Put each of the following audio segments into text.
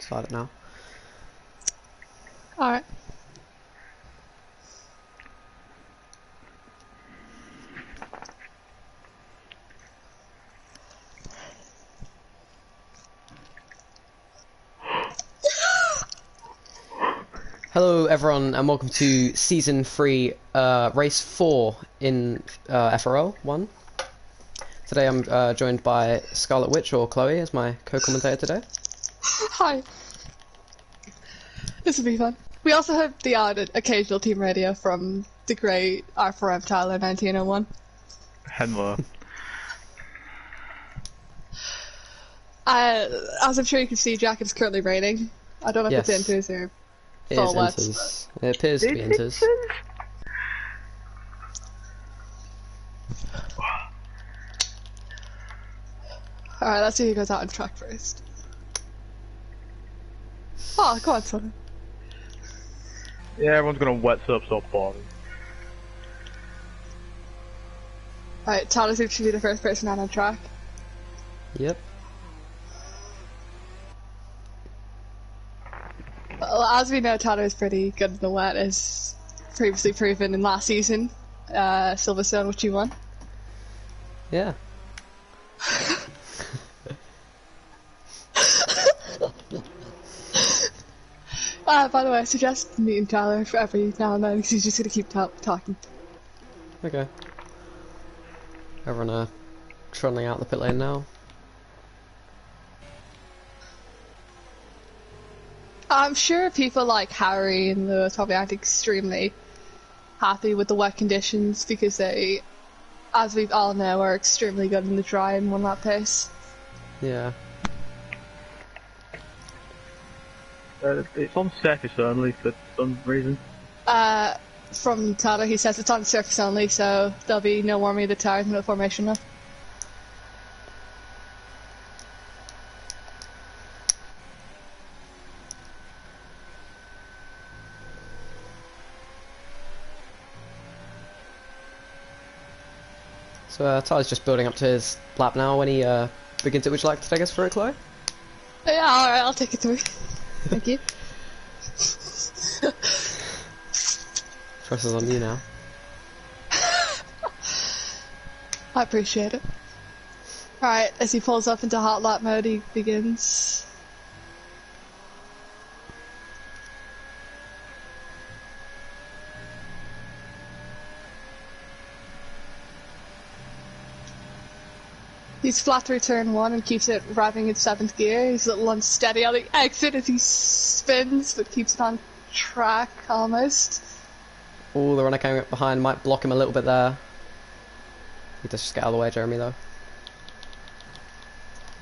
start it now. Alright. Hello everyone and welcome to Season 3, Race 4 in FRL1. Today I'm joined by Scarlet Witch, or Chloe, as my co-commentator today. Hi. This will be fun. We also have the occasional team radio from the great FRL Tyler 1901. Hello. As I'm sure you can see, Jack, it's currently raining. I don't know if it's inters or full wets. It appears to be inters. Alright, let's see who goes out on track first. Oh, go on, son. Yeah, everyone's gonna wet up so boring. Alright, Tyler seems to be the first person out on track. Yep. Well, as we know, Tyler is pretty good in the wet, as previously proven in last season, Silverstone, which he won. Yeah. By the way, I suggest meeting Tyler for every now and then, because he's just going to keep talking. Okay. Everyone trundling out the pit lane now. I'm sure people like Harry and Lewis probably aren't extremely happy with the wet conditions, because they, as we all know, are extremely good in the dry and one lap pace. Yeah. It's on surface only for some reason. From Tyler, he says it's on surface only, so there'll be no warming of the tires, no formation up. So Tyler's just building up to his lap now. When he begins it, would you like to take us through it, Chloe? Yeah, alright, I'll take it through. Thank you. Pressure's on you now. I appreciate it. Alright, as he pulls up into hot lap mode, he begins. He's flat through turn 1 and keeps it revving in 7th gear. He's a little unsteady on the exit as he spins, but keeps it on track almost. Oh, the runner coming up behind might block him a little bit there. He does just get out of the way, Jeremy, though.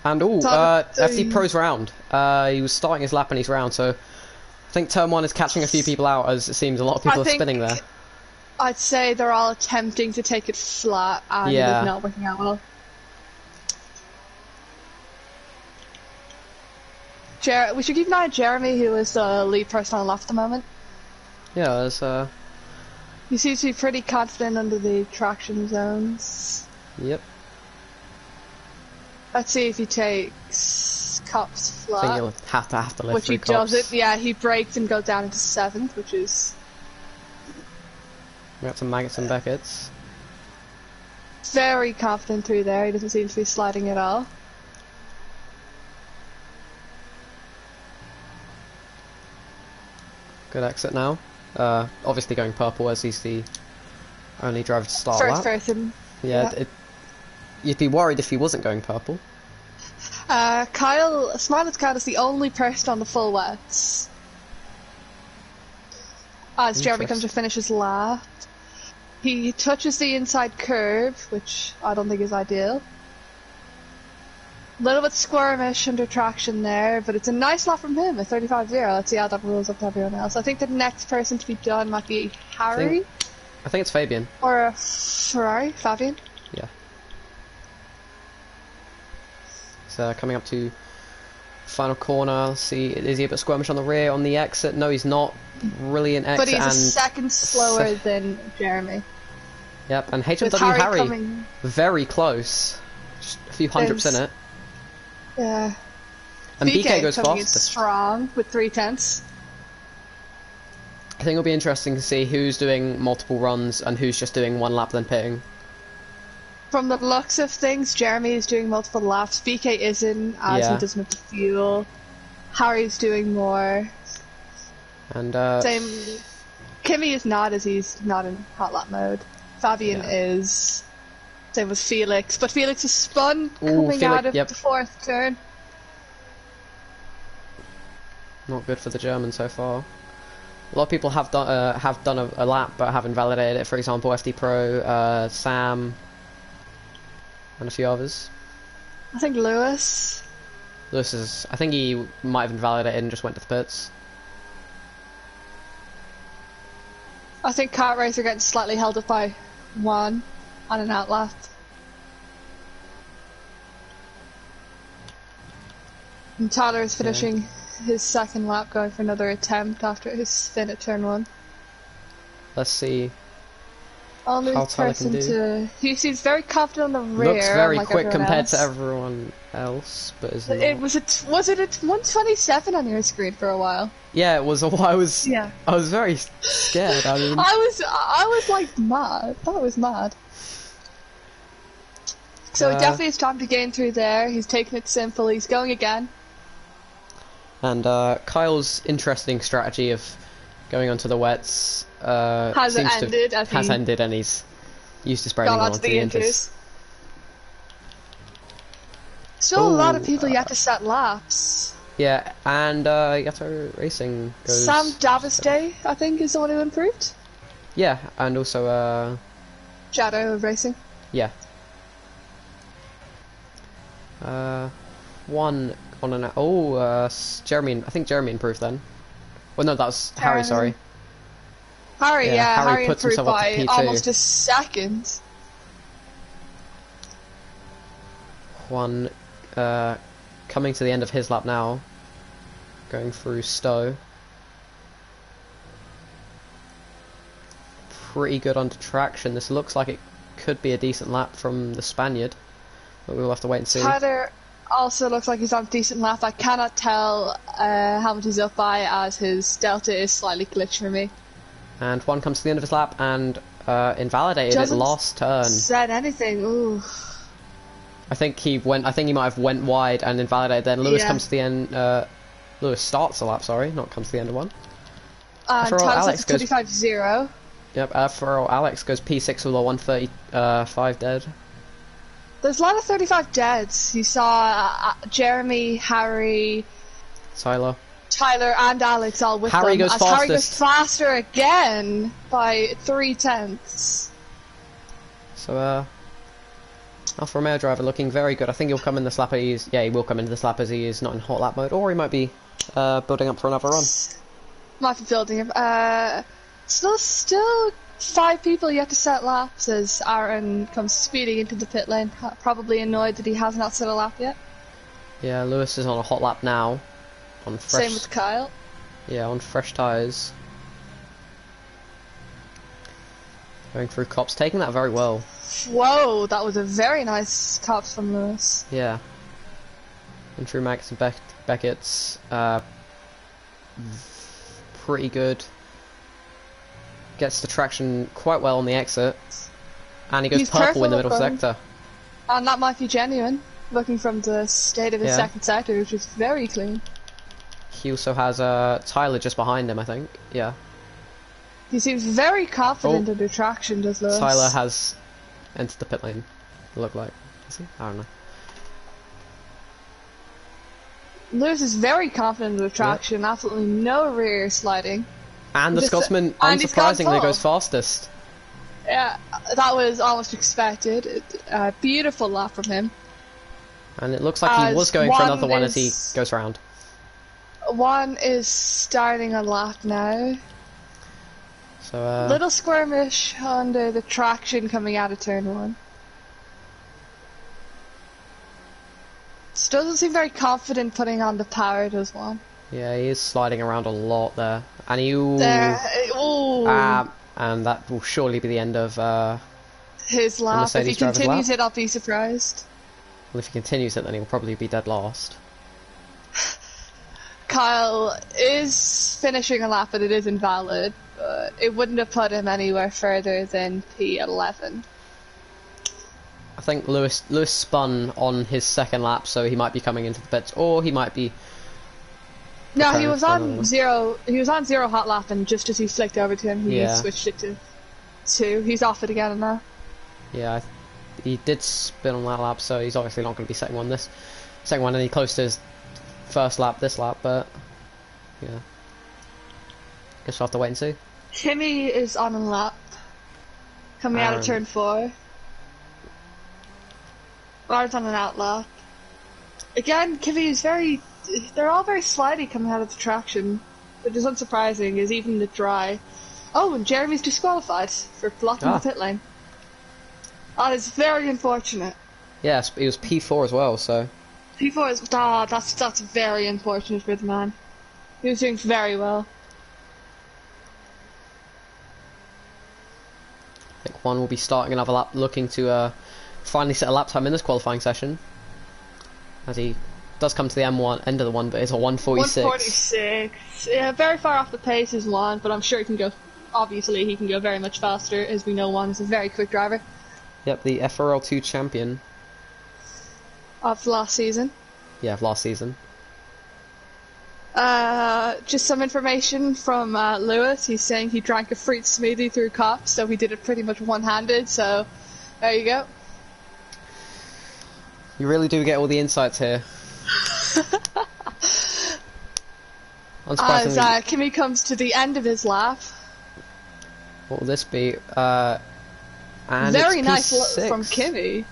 And FC Pro's round. He was starting his lap in his round, so I think turn 1 is catching a few people out, as it seems a lot of people are spinning there. I'd say they're all attempting to take it flat, and it is not working out well. We should keep an eye on Jeremy, who is the lead person on the left at the moment. Yeah, there's he seems to be pretty confident under the traction zones. Yep. Let's see if he takes cops flat. I think he'll have to lift which he cops. does it, yeah, he brakes and goes down into 7th, which is... We got some Maggots and Beckett's. Very confident through there, he doesn't seem to be sliding at all. Good exit now. Obviously going purple, as he's the only driver to start First lap. person. Yeah, you'd be worried if he wasn't going purple. Smile's Kyle is the only person on the full wets. As Jeremy comes to finish his lap. He touches the inside curve, which I don't think is ideal. A little bit squirmish under traction there, but it's a nice lap from him, a 35-0. Let's see how that rolls up to everyone else. I think the next person to be done might be Harry. I think it's Fabian. Or Ferrari, Fabian. Yeah. So coming up to final corner. Let's see, is he a bit squirmish on the rear, on the exit? No, he's not really an exit. But he's a second slower than Jeremy. Yep, and HMW Harry very close. Just a few hundredths in it. Yeah. And BK goes coming in fastest. strong with 3/10. I think it'll be interesting to see who's doing multiple runs and who's just doing one lap then pitting. From the looks of things, Jeremy is doing multiple laps. BK isn't, as he doesn't have the fuel. Harry's doing more. And Same. Kimmy is not, as he's not in hot lap mode. Fabian is. Same with Felix, but Felix is spun coming out of the fourth turn. Not good for the German so far. A lot of people have done a lap but haven't validated it. For example, FD Pro, Sam, and a few others. I think Lewis. Lewis is. I think he might have invalidated and just went to the pits. I think Kart Racer getting slightly held up by one on an outlap. And Tyler is finishing his second lap, going for another attempt after his spin at turn 1. Let's see. Only how Tyler person can do. to. He seems very confident on the rear. Looks very like quick compared else. to everyone else, but is not. It was it at 127 on your screen for a while? Yeah, it was. I was very scared. I mean, I was like mad. That was mad. So it definitely is time to gain through there. He's taking it simple. He's going again. And Kyle's interesting strategy of going onto the wets has ended, and he's used to spreading onto the inters. Still a lot of people yet to set laps. Yeah, and Yato Racing goes. Sam Daviste, I think, is the one who improved. Yeah, and also Shadow Racing. Yeah. One on an Jeremy. I think Jeremy improved then. Well, no, that was Harry. Sorry. Harry, Harry puts improved himself up to by P2. almost a second. Juan coming to the end of his lap now, going through Stowe. Pretty good under traction. This looks like it could be a decent lap from the Spaniard, but we'll have to wait and see. Tyler also looks like he's on a decent lap. I cannot tell how much he's up by, as his delta is slightly glitched for me. And Juan comes to the end of his lap and invalidated Doesn't it last turn. Said anything? Ooh. I think he might have went wide and invalidated. Then Lewis comes to the end. Lewis starts the lap. Sorry, not comes to the end of one. And Alex goes 35-0. Yep. FRL Alex goes P6 with a 135 dead. There's a lot of 35 deads. You saw Jeremy, Harry, Tyler, and Alex all with Harry them. goes fastest. Harry goes faster again by 3/10. So Alfa Romeo driver looking very good. I think he'll come in this lap. He will come into this lap as he is not in hot lap mode, or he might be building up for another run. Might be building him. Still 5 people yet to set laps as Aaron comes speeding into the pit lane, probably annoyed that he has not set a lap yet. Yeah, Lewis is on a hot lap now. On fresh, same with Kyle. Yeah, on fresh tyres. Going through cops, taking that very well. Whoa, that was a very nice cops from Lewis. Yeah. And through Max and Beckett's pretty good. Gets the traction quite well on the exit. And he goes purple in the middle sector. And that might be genuine, looking from the state of his second sector, which is very clean. He also has Tyler just behind him, I think. Yeah. He seems very confident under traction, does Lewis. Tyler has entered the pit lane, it looked like. Is he? I don't know. Lewis is very confident under traction, absolutely no rear sliding. And the Scotsman, unsurprisingly, goes fastest. Yeah, that was almost expected. A beautiful lap from him. And it looks like he was going for another one as he goes round. One is starting a lap now. So little squirmish under the traction coming out of turn 1. Still doesn't seem very confident putting on the power, does one. Yeah, he is sliding around a lot there. And and that will surely be the end of his lap. If he continues lap. it, I'll be surprised. Well, if he continues it, then he'll probably be dead last. Kyle is finishing a lap, but it is invalid. But it wouldn't have put him anywhere further than P11. I think Lewis spun on his second lap, so he might be coming into the pits, or he might be. No, he was on zero. He was on zero hot lap, and just as he flicked over to him, he switched it to 2. He's off it again now. Yeah, he did spin on that lap, so he's obviously not going to be second one any close to his first lap this lap, but yeah. Guess we'll have to wait and see. Timmy is on a lap, coming out of turn 4. Bar's on an out lap. Again, Kimmy is they're all very slidey coming out of the traction, which is unsurprising, is even the dry. Oh, and Jeremy's disqualified for blocking the pit lane. That is very unfortunate. Yes, he was P4 as well, so... P4 is... that's very unfortunate for the man. He was doing very well. I think Juan will be starting another lap, looking to finally set a lap time in this qualifying session. As he does come to the end of the one, but it's a 1:46. 1:46. Yeah, very far off the pace is Juan, but I'm sure he can go... Obviously, he can go very much faster, as we know Juan is a very quick driver. Yep, the FRL2 champion. Of last season. Yeah, of last season. Just some information from Lewis. He's saying he drank a fruit smoothie through cops, so he did it pretty much one-handed, so there you go. You really do get all the insights here. As Kimmy comes to the end of his lap. What will this be? And very it's nice P6. from Kimmy.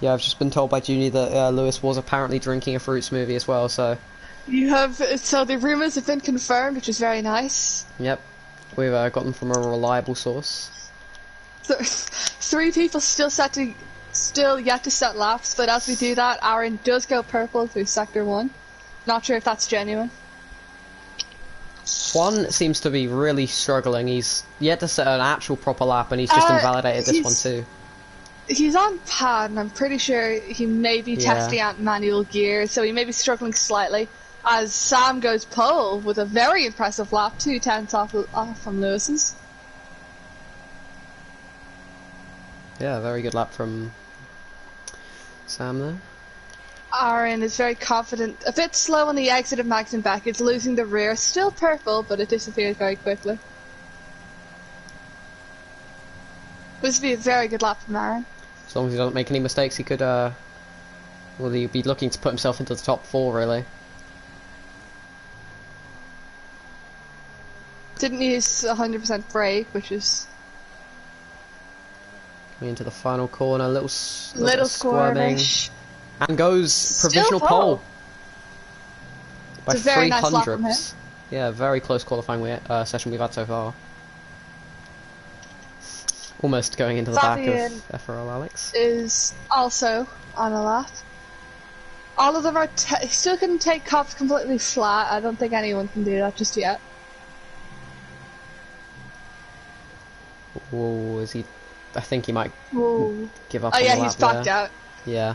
Yeah, I've just been told by Junie that Lewis was apparently drinking a fruit smoothie as well, so... So the rumours have been confirmed, which is very nice. Yep. We've got them from a reliable source. 3 people still yet to set laps, but as we do that, Aaron does go purple through Sector 1. Not sure if that's genuine. Juan seems to be really struggling. He's yet to set an actual proper lap, and he's just invalidated this one too. He's on pad, and I'm pretty sure he may be testing out manual gear, so he may be struggling slightly. As Sam goes pole with a very impressive lap, 2/10 off from Lewis's. Yeah, very good lap from Sam there. Aaron is very confident, a bit slow on the exit of Magnussen back. It's losing the rear, still purple, but it disappears very quickly. This would be a very good lap from Aaron. As long as he doesn't make any mistakes, he could, well, he'd be looking to put himself into the top 4, really. Didn't use 100% brake, which is... Coming into the final corner, little squirming. And goes provisional pole. By it's a very 3 nice lap from him. hundredths. Yeah, very close qualifying session we've had so far. Almost going into the back of FRL Alex. Is also on a lap. All of them are still couldn't take cops completely flat. I don't think anyone can do that just yet. Whoa, is he? I think he might give up. Oh on yeah, the he's lap backed there. out. Yeah.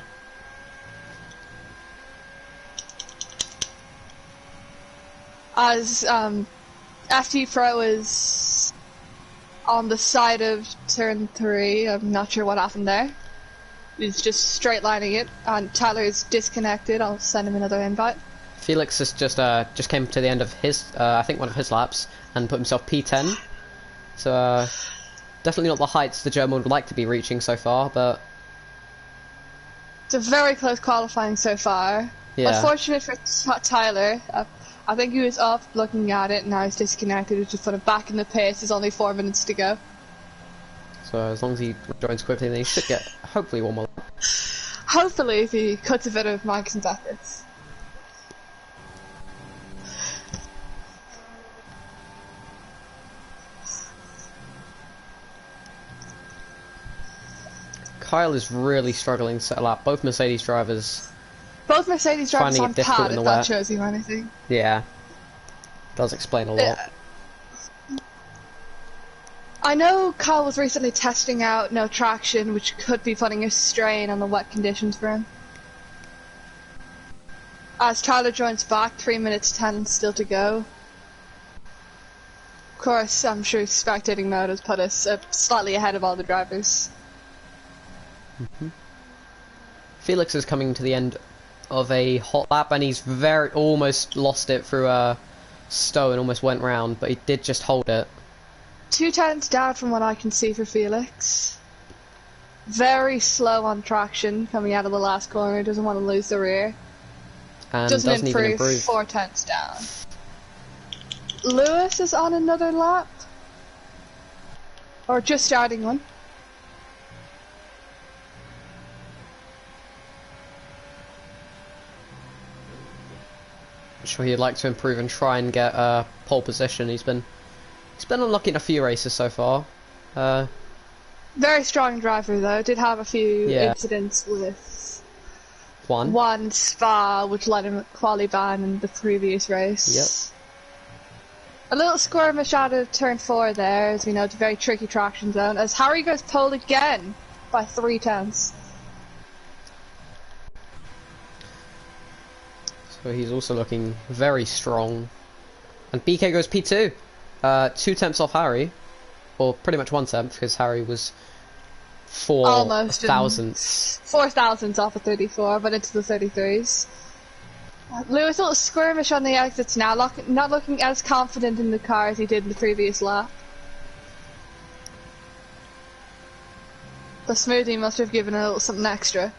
As FT Pro is on the side of turn 3, I'm not sure what happened there. He's just straight lining it, and Tyler is disconnected. I'll send him another invite. Felix has just came to the end of his, I think one of his laps, and put himself P10. So definitely not the heights the German would like to be reaching so far, but it's a very close qualifying so far. Yeah. Unfortunate for Tyler. I think he was up looking at it, and now he's disconnected. He's just put it back in the pace. There's only 4 minutes to go. So as long as he joins quickly, then he should get hopefully one more. Hopefully, if he cuts a bit of Magnussen backwards. Kyle is really struggling to set a lap. Both Mercedes drivers. Both Mercedes drivers Finding on it difficult pad, in if the that wet. shows you anything. Yeah. Does explain a lot. I know Kyle was recently testing out no traction, which could be putting a strain on the wet conditions for him. As Tyler joins back, 3 minutes 10 still to go. Of course, I'm sure spectating mode has put us slightly ahead of all the drivers. Felix is coming to the end of a hot lap, and he's almost lost it through a stow and almost went round, but he did just hold it. 2 tenths down from what I can see for Felix. Very slow on traction coming out of the last corner, doesn't want to lose the rear. And doesn't even improve. 4 tenths down. Lewis is on another lap. Or just starting one. I'm sure he'd like to improve and try and get pole position. He's been unlucky in a few races so far. Very strong driver though. Did have a few incidents with one Spa, which led him at quali ban in the previous race. Yep. A little skirmish out of turn 4 there, as we know, it's a very tricky traction zone, as Harry goes pole again by 3 tenths. So he's also looking very strong. And BK goes P2. 2 tenths off Harry. Or pretty much 1 tenth, because Harry was 4 almost thousandths. 4 thousandths off of 34, but into the 33s. Lewis, a little skirmish on the exits now, not looking as confident in the car as he did in the previous lap. The smoothie must have given a little something extra.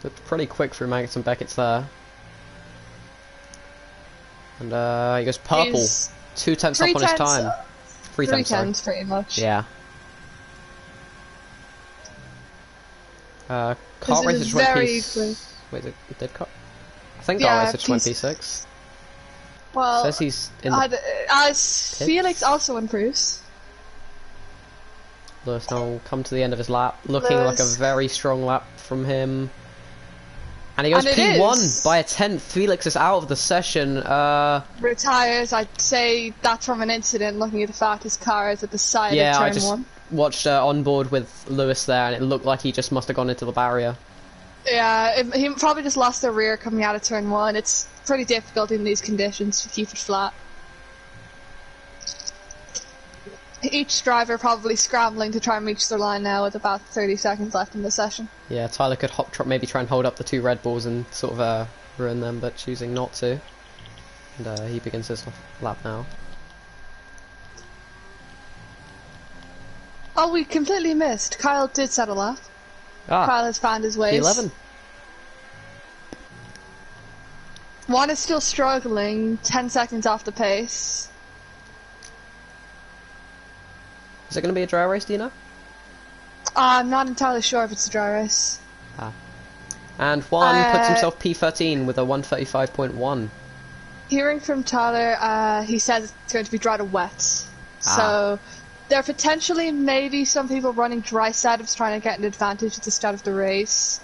Looked pretty quick through Maggots and Beckett's there. And he goes purple. He's 2 tenths up on his time. 3 3 tenths, sorry. tenths pretty much. Yeah. Car This race is just went very P6. quick. Wait, it did car? I think Yeah, car race just went P6. P6. Well, Says he's in the as Felix also improves. Lewis now will come to the end of his lap, looking like a Lewis. very strong lap from him. And he goes And it P1 is. by a tenth. Felix is out of the session. Retires, I'd say that's from an incident, looking at the fact his car is at the side Yeah, of I turn just 1. watched on board with Lewis there, and it looked like he just must have gone into the barrier. Yeah, he probably just lost the rear coming out of turn 1. It's pretty difficult in these conditions to keep it flat. Each driver probably scrambling to try and reach the line now with about 30 seconds left in the session. Yeah, Tyler could maybe try and hold up the 2 Red Bulls and sort of ruin them, but choosing not to. And he begins his lap now. Oh, we completely missed. Kyle did settle up. Kyle has found his ways. P11. One is still struggling, 10 seconds off the pace. Is it going to be a dry race, do you know? I'm not entirely sure if it's a dry race. And Juan puts himself P13 with a 135.1. Hearing from Tyler, he says it's going to be dry to wet. So there are potentially maybe some people running dry setups trying to get an advantage at the start of the race.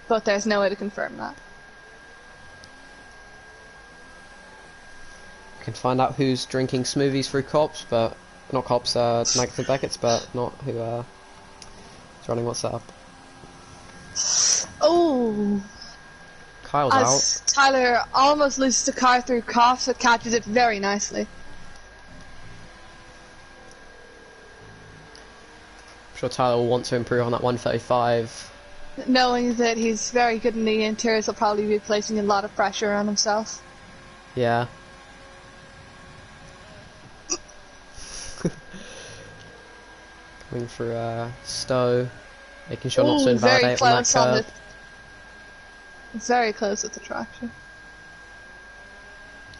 But there's no way to confirm that. We can find out who's drinking smoothies through cops, but not cops, Maggots and Beckett's, but not who is running what setup. Oh! Kyle's As out. Tyler almost loses the car through coughs, but catches it very nicely. I'm sure Tyler will want to improve on that 135. Knowing that he's very good in the interiors, he'll probably be placing a lot of pressure on himself. Yeah. Coming through Stowe, making sure not to invalidate on that curve. Very close with the traction.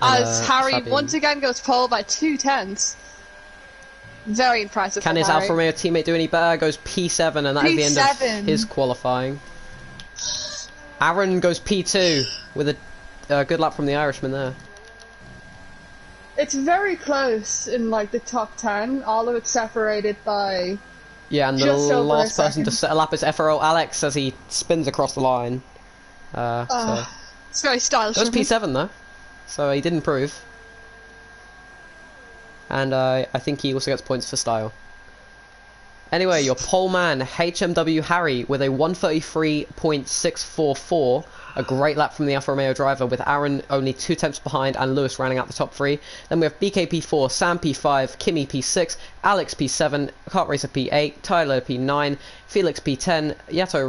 And, As Harry Fabian. once again goes pole by 2 tenths. Very impressive. Can from his Harry. Alfa Romeo teammate do any better? Goes P7, and that is the end P7. of his qualifying. Aaron goes P2 with a good lap from the Irishman there. It's very close in like the top 10, although it's separated by. Yeah, and the Just over a last person to second. set a lap is FRL Alex as he spins across the line. So It's very stylish. goes of him. P7 though, so he did improve. And I think he also gets points for style. Anyway, your pole man, HMW Harry, with a 133.644. A great lap from the Alfa Romeo driver, with Aaron only 2 tenths behind and Lewis rounding out the top 3. Then we have BK P4, Sam P5, Kimmy P6, Alex P7, Kart Racer P8, Tyler P9, Felix P10, Yato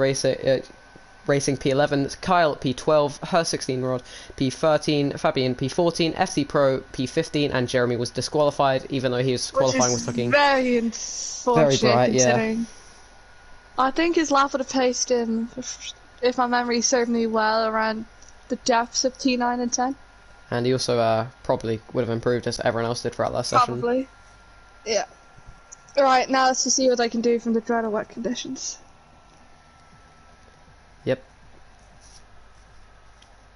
Racing P11, Kyle P12, her 16 rod P13, Fabian P14, FC Pro P15, and Jeremy was disqualified, even though he was qualifying with looking very unfortunate, very bright. considering. Yeah, I think his lap would have placed him, if my memory served me well, around the depths of T9 and 10. and he also probably would have improved as everyone else did throughout that session. Probably. Yeah. Right, now let's just see what I can do from the dry to wet conditions. Yep.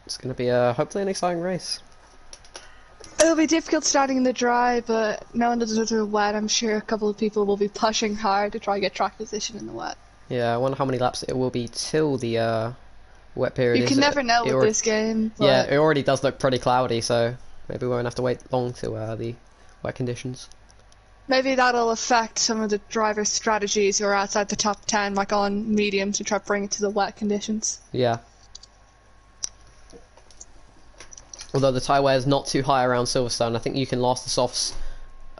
It's going to be hopefully an exciting race. It'll be difficult starting in the dry, but knowing that it's wet, I'm sure a couple of people will be pushing hard to try and get track position in the wet. Yeah, I wonder how many laps it will be till the wet period. You can never know with this game. But yeah, it already does look pretty cloudy, so maybe we won't have to wait long till the wet conditions. maybe that'll affect some of the drivers' strategies who are outside the top 10, like on medium, to try to bring it to the wet conditions. Yeah. Although the tyre wear is not too high around Silverstone, I think you can last the softs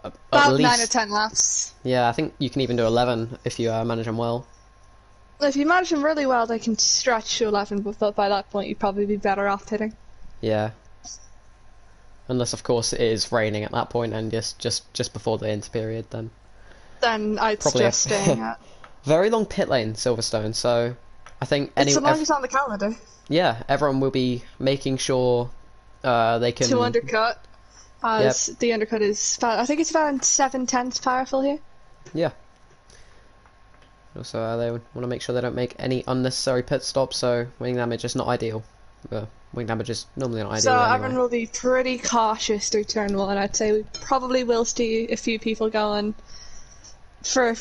at About least 9 or 10 laps. Yeah, I think you can even do 11 if you manage them well. If you manage them really well, they can stretch to 11, but by that point you'd probably be better off pitting. Yeah. Unless, of course, it is raining at that point and just before the inter period, then. Then I'd Probably suggest staying at. Very long pit lane, Silverstone, so I think It's the longest on the calendar. yeah, everyone will be making sure they can... To undercut, as the undercut is, I think it's around 7/10 powerful here. Yeah. Also, they want to make sure they don't make any unnecessary pit stops, so wing damage is not ideal. Wing damage is normally not ideal So anyway. everyone will be pretty cautious through turn 1. I'd say we probably will see a few people going for a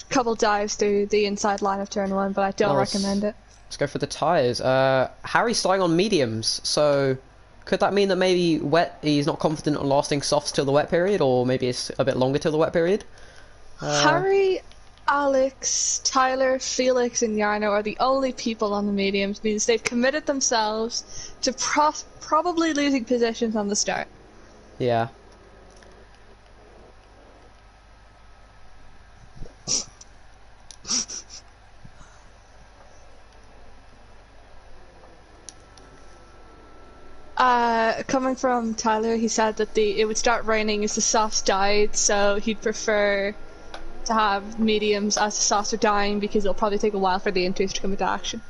couple dives through the inside line of turn 1, but I don't recommend it. Let's go for the tyres. Harry's starting on mediums, so could that mean that maybe he's not confident on lasting softs till the wet period, or maybe it's a bit longer till the wet period? Harry, Alex, Tyler, Felix, and Yarno are the only people on the mediums, means they've committed themselves to probably losing positions on the start. Yeah. Coming from Tyler, he said that it would start raining as the softs died, so he'd prefer to have mediums as the softs are dying because it'll probably take a while for the inters to come into action.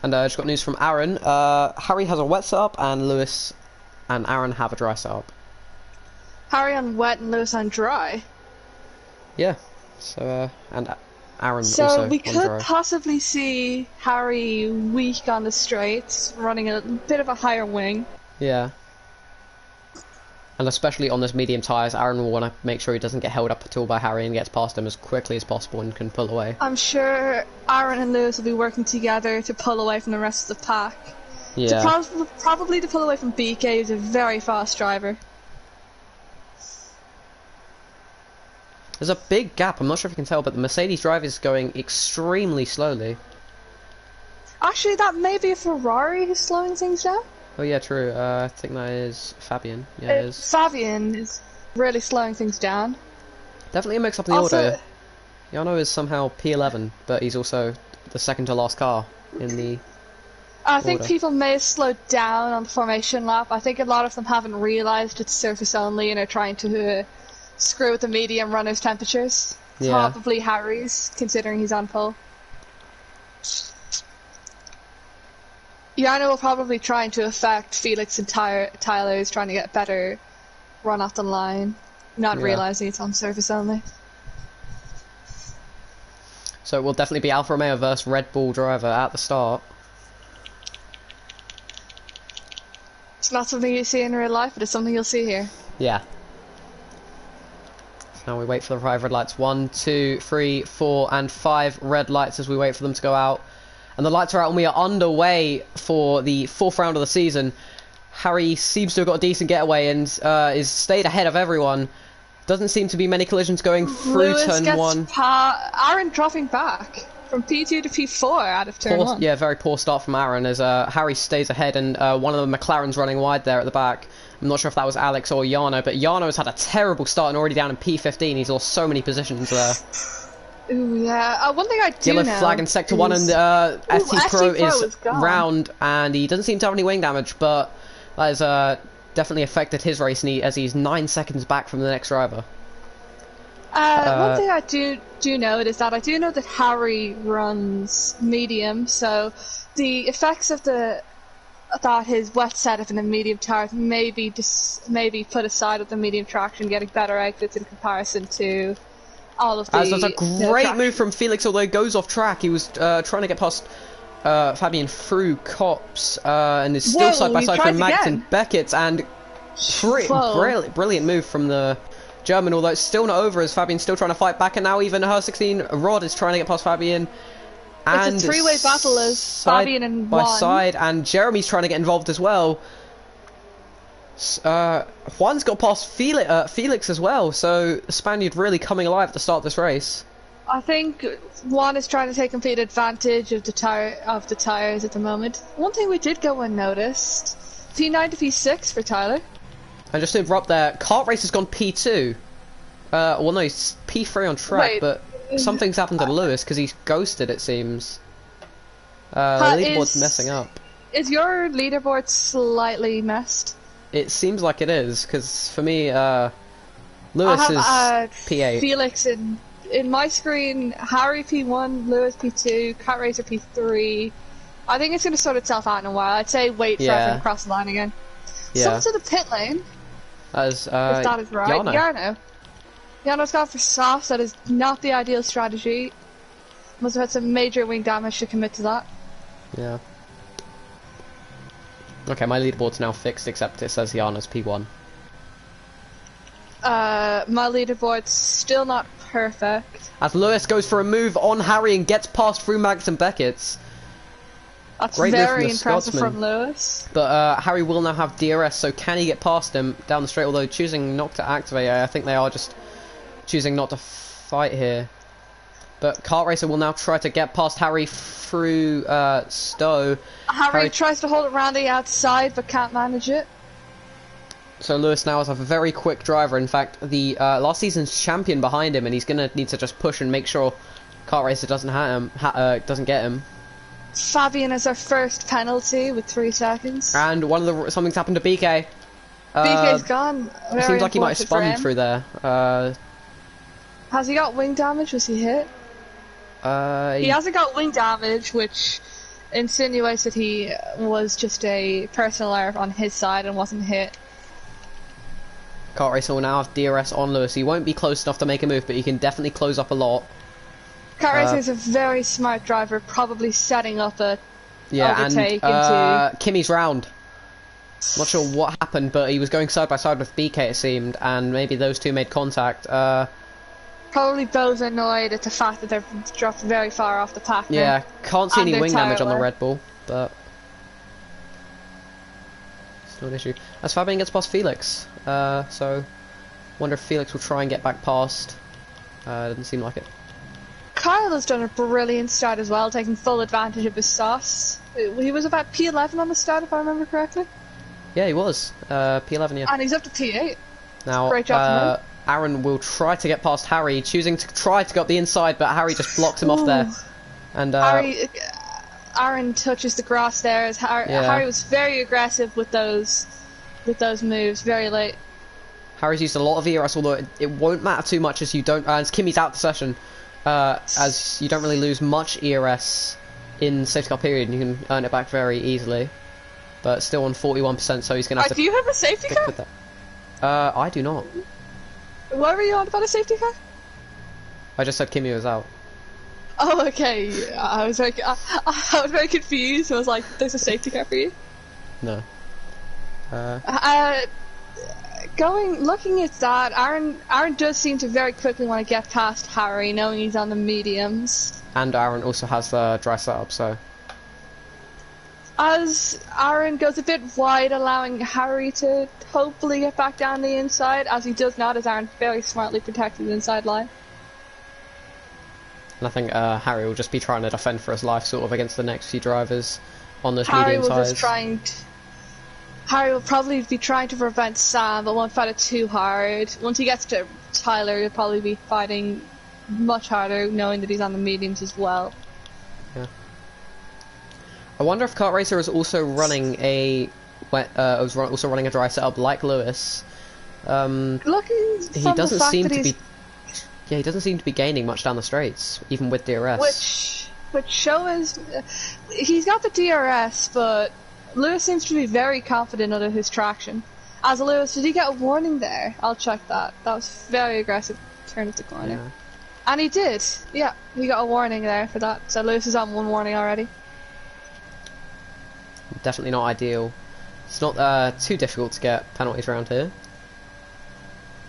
And I just got news from Aaron. Harry has a wet setup, and Lewis and Aaron have a dry setup. Harry on wet and Lewis on dry. Yeah. So and Aaron So also we on could dry. possibly see Harry weak on the straights, running a bit of a higher wing. Yeah. And especially on this medium tyres, Aaron will want to make sure he doesn't get held up at all by Harry and gets past him as quickly as possible and can pull away. I'm sure Aaron and Lewis will be working together to pull away from the rest of the pack. Yeah. Probably to pull away from BK, who's a very fast driver. There's a big gap, I'm not sure if you can tell, but the Mercedes drive is going extremely slowly. Actually, that may be a Ferrari who's slowing things down. Oh yeah, true. I think that is Fabian. Yeah, it is. Fabian is really slowing things down. Definitely a mix-up in the Also, order. Yano is somehow P11, but he's also the second to last car in the I think order. people may have slowed down on the formation lap. I think a lot of them haven't realised it's surface only and are trying to screw with the medium runners' temperatures. Yeah. Probably Harry's, considering he's on pole. Yarno will probably trying to affect Felix and Tyler's trying to get better run off the line, not Yeah. realising it's on surface only. So it will definitely be Alfa Romeo versus Red Bull driver at the start. It's not something you see in real life, but it's something you'll see here. Yeah. So now we wait for the 5 red lights. 1, 2, 3, 4, and 5 red lights as we wait for them to go out. And the lights are out and we are underway for the 4th round of the season. Harry seems to have got a decent getaway and is stayed ahead of everyone. Doesn't seem to be many collisions going through Lewis turn gets 1. Aaron dropping back from P2 to P4 out of turn 1. Yeah, very poor start from Aaron as Harry stays ahead, and one of the McLarens running wide there at the back. I'm not sure if that was Alex or Jarno, but Jarno's had a terrible start and already down in P15. He's lost so many positions there. Ooh, yeah. One thing I do Yellow know flag in sector 1, and ST Pro is round, and he doesn't seem to have any wing damage, but that has definitely affected his race, as he's 9 seconds back from the next driver. One thing I do know is that I do know that Harry runs medium, so the effects of that his wet setup and the medium tires maybe put aside with the medium traction, getting better exits in comparison to all of the. As there's a great move from Felix, although it goes off track. He was trying to get past Fabian through Cops, and is still side by side from Max and Beckett, and brilliant move from the German, although it's still not over as Fabian's still trying to fight back, and now even her 16 Rod is trying to get past Fabian. And it's a three-way battle as Fabian and by Juan. side, and Jeremy's trying to get involved as well. Juan's got past Felix as well, so the Spaniard really coming alive at the start of this race. I think Juan is trying to take complete advantage of the tires at the moment. One thing we did go unnoticed: P9 to P6 for Tyler. And just to interrupt there, kart race has gone P2. Well, no, he's P3 on track, but something's happened to Lewis because he's ghosted, it seems. The leaderboard's messing up. Is your leaderboard slightly messed? It seems like it is, because for me, Lewis is P8. Felix in my screen, Harry P1, Lewis P2, Kart Racer P3. I think it's going to sort itself out in a while. I'd say wait for everything to cross the line again. Yeah. Someone to the pit lane. As if that is right. Jarno. Jarno's gone for softs. That is not the ideal strategy. Must have had some major wing damage to commit to that. Yeah. Okay, my leaderboard's now fixed, except it says Jarno's P1. My leaderboard's still not perfect. As Lewis goes for a move on Harry and gets past through Max and Beckett's. That's very impressive from Lewis. But Harry will now have DRS, so can he get past him down the straight? Although choosing not to activate, I think they are just choosing not to fight here. But Kart Racer will now try to get past Harry through Stowe. Harry tries to hold it around the outside, but can't manage it. So Lewis now has a very quick driver. In fact, the last season's champion behind him, and he's going to need to just push and make sure Kart Racer doesn't doesn't get him. Fabian has our first penalty with 3 seconds. And something's happened to BK. BK's gone. It seems like he might have spun through there. Has he got wing damage? Was he hit? He hasn't got wing damage, which insinuates that he was just a personal error on his side and wasn't hit. Kart Racer will now have DRS on Lewis. He won't be close enough to make a move, but he can definitely close up a lot. Kart Racer is a very smart driver, probably setting up a overtake and Kimmy's round. Not sure what happened, but he was going side by side with BK, it seemed, and maybe those two made contact. Probably both annoyed at the fact that they're dropped very far off the pack. Yeah, can't see any wing damage on the Red Bull, but still an issue. As Fabian gets past Felix, so wonder if Felix will try and get back past. Doesn't seem like it. Kyle has done a brilliant start as well, taking full advantage of his sauce. He was about P11 on the start, if I remember correctly. Yeah, he was. P11, yeah. And he's up to P8. Now, great job from him. Aaron will try to get past Harry, choosing to try to go up the inside, but Harry just blocks him off there. And Aaron touches the grass there, as Harry was very aggressive with those moves, very late. Harry's used a lot of ERS, although it won't matter too much as you don't... as Kimmy's out the session. As you don't really lose much ERS in safety car period, and you can earn it back very easily. But still on 41%, so he's going to have to... Do you have a safety car? With that. I do not. What were you on about a safety car? I just said Kimmy was out. Oh, okay. I was very confused. I was like, there's a safety car for you? No. Looking at that, Aaron does seem to very quickly want to get past Harry, knowing he's on the mediums. And Aaron also has the dry setup, so... As Aaron goes a bit wide, allowing Harry to hopefully get back down the inside, as he does not, as Aaron very smartly protected the inside line. And I think Harry will just be trying to defend for his life, sort of, against the next few drivers on this Harry medium will size. Harry will probably be trying to prevent Sam, but won't fight it too hard. Once he gets to Tyler, he'll probably be fighting much harder, knowing that he's on the mediums as well. Yeah. I wonder if Kart Racer is also running a also running a dry setup like Lewis. He doesn't seem to be. Yeah, he doesn't seem to be gaining much down the straights, even with DRS. Which shows he's got the DRS, but Lewis seems to be very confident under his traction. As Lewis, did he get a warning there? I'll check that. That was very aggressive turn of the corner. Yeah. And he did. Yeah, he got a warning there for that. So Lewis is on one warning already. Definitely not ideal. It's not too difficult to get penalties around here.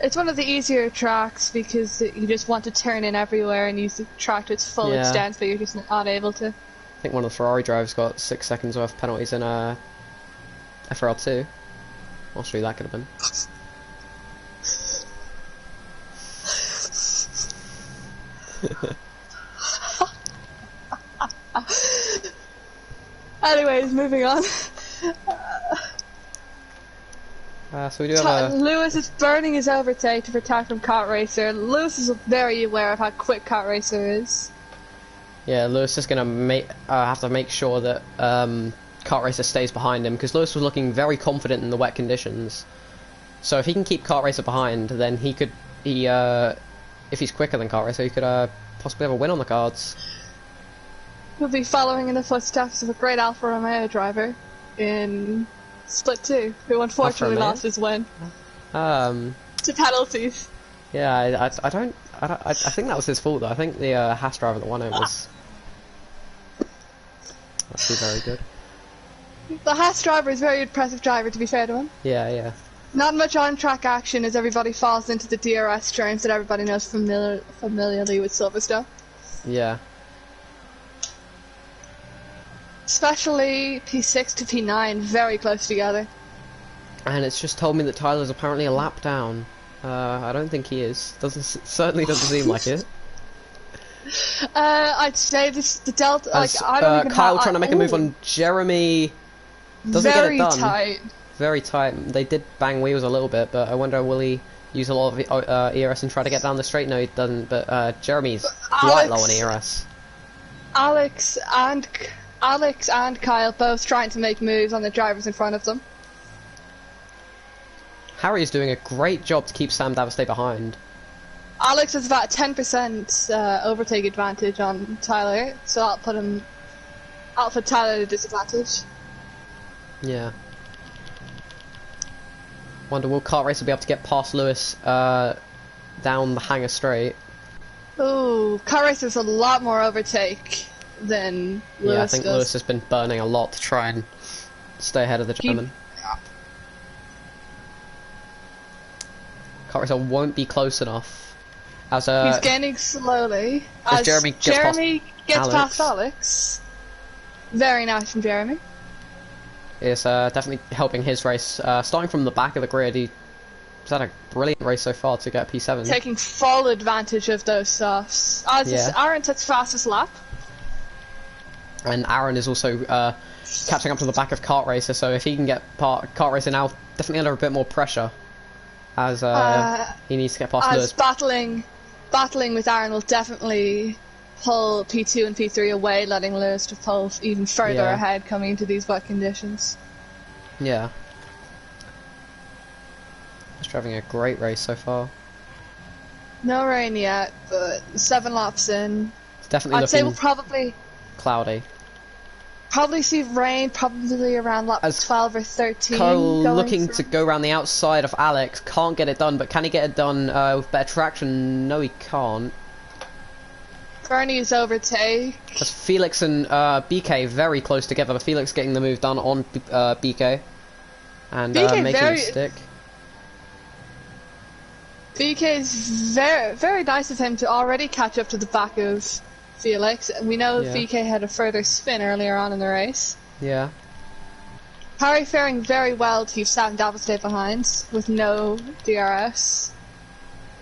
It's one of the easier tracks because you just want to turn in everywhere and use the track to its full extent, but you're just not able to. I think one of the Ferrari drivers got 6 seconds worth of penalties in FRL2. I'll show you that could have been. Anyways, moving on. So we do have Lewis is burning his overtake to protect from Kart Racer. Lewis is very aware of how quick Kart Racer is. Yeah, Lewis is gonna have to make sure that Kart Racer stays behind him, because Lewis was looking very confident in the wet conditions. So if he can keep Kart Racer behind, then if he's quicker than Kart Racer, he could possibly have a win on the cards. He'll be following in the footsteps of a great Alfa Romeo driver in Split 2, who unfortunately lost his win to penalties. Yeah, I think that was his fault though. I think the Haas driver that won it was actually very good. The Haas driver is a very impressive driver, to be fair to him. Yeah. Not much on-track action as everybody falls into the DRS terms that everybody knows familiarly with Silverstone. Yeah. Especially P6 to P9, very close together. And it's just told me that Tyler's apparently a lap down. I don't think he is. Certainly doesn't seem like it. I'd say the delta. As, I don't even Kyle trying to make a move on Jeremy. Doesn't get it done. Tight. Very tight. They did bang wheels a little bit, but I wonder will he use a lot of ERS and try to get down the straight? No, he doesn't. But Jeremy's quite low on ERS. Alex and Kyle both trying to make moves on the drivers in front of them. Harry is doing a great job to keep Sam Davestay behind. Alex has about 10% overtake advantage on Tyler, so I'll put Tyler at a disadvantage. Yeah. Wonder will Kart Racer be able to get past Lewis down the hangar straight? Ooh, Kart Racer's a lot more overtake than Lewis Yeah, I think does. Lewis has been burning a lot to try and stay ahead of the German. Kart Racer won't be close enough. As he's gaining slowly. As Jeremy gets past Alex. Very nice from Jeremy. It's definitely helping his race. Starting from the back of the grid, he's had a brilliant race so far to get P7. Taking full advantage of those softs. Aaron takes fastest lap. And Aaron is also catching up to the back of Kart Racer, so if he can get Kart Racer now, definitely under a bit more pressure. As he needs to get past Lewis. Battling with Aaron will definitely pull P2 and P3 away, letting Lewis to pull even further ahead coming into these wet conditions. Yeah. Just having a great race so far. No rain yet, but 7 laps in. It's definitely I'd say looking we'll probably cloudy. see rain probably around lap 12 or 13. Cole looking to go around the outside of Alex, can't get it done, but can he get it done with better traction? No, he can't. Bernie's overtake. That's Felix and BK very close together. Felix getting the move done on BK. And BK making it stick. BK's very, very nice of him to already catch up to the back of Felix. We know BK had a further spin earlier on in the race. Yeah. Harry faring very well to keep Sat and Davil stay behind with no DRS.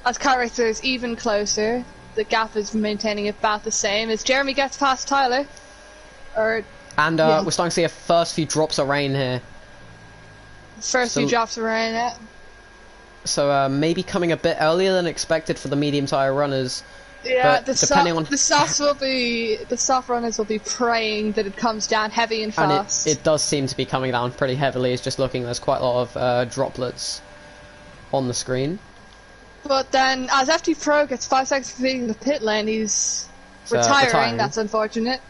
As Kart Racer is even closer, the gap is maintaining about the same as Jeremy gets past Tyler. And yeah. we're starting to see a first few drops of rain here. First few drops of rain, yeah. So maybe coming a bit earlier than expected for the medium tire runners. Yeah, the soft runners will be praying that it comes down heavy and fast. And it does seem to be coming down pretty heavily. It's just looking, there's quite a lot of droplets on the screen. But then, as FT Pro gets 5 seconds for leaving the pit lane, he's retiring. That's unfortunate.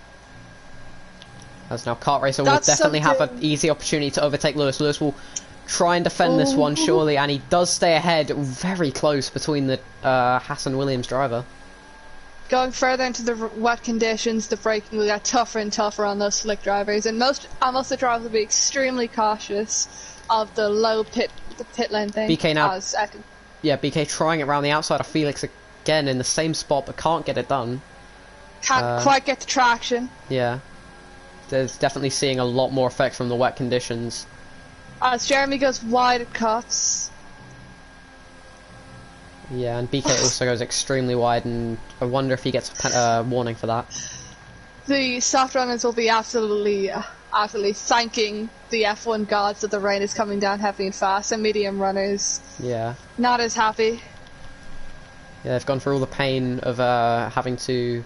As now Kart Racer will definitely have an easy opportunity to overtake Lewis. Lewis will try and defend this one, surely, and he does stay ahead, very close between the Hassan Williams driver. Going further into the wet conditions, the braking will get tougher and tougher on those slick drivers, and most of the drivers will be extremely cautious of the pit lane thing. BK now, yeah, BK trying it around the outside of Felix again in the same spot, but can't get it done. Can't quite get the traction. Yeah, there's definitely seeing a lot more effect from the wet conditions. As Jeremy goes wide at cuts. Yeah, and BK also goes extremely wide, and I wonder if he gets a warning for that. The soft runners will be absolutely thanking the F1 gods that the rain is coming down heavy and fast, and medium runners, yeah, not as happy. Yeah, they've gone through all the pain of having to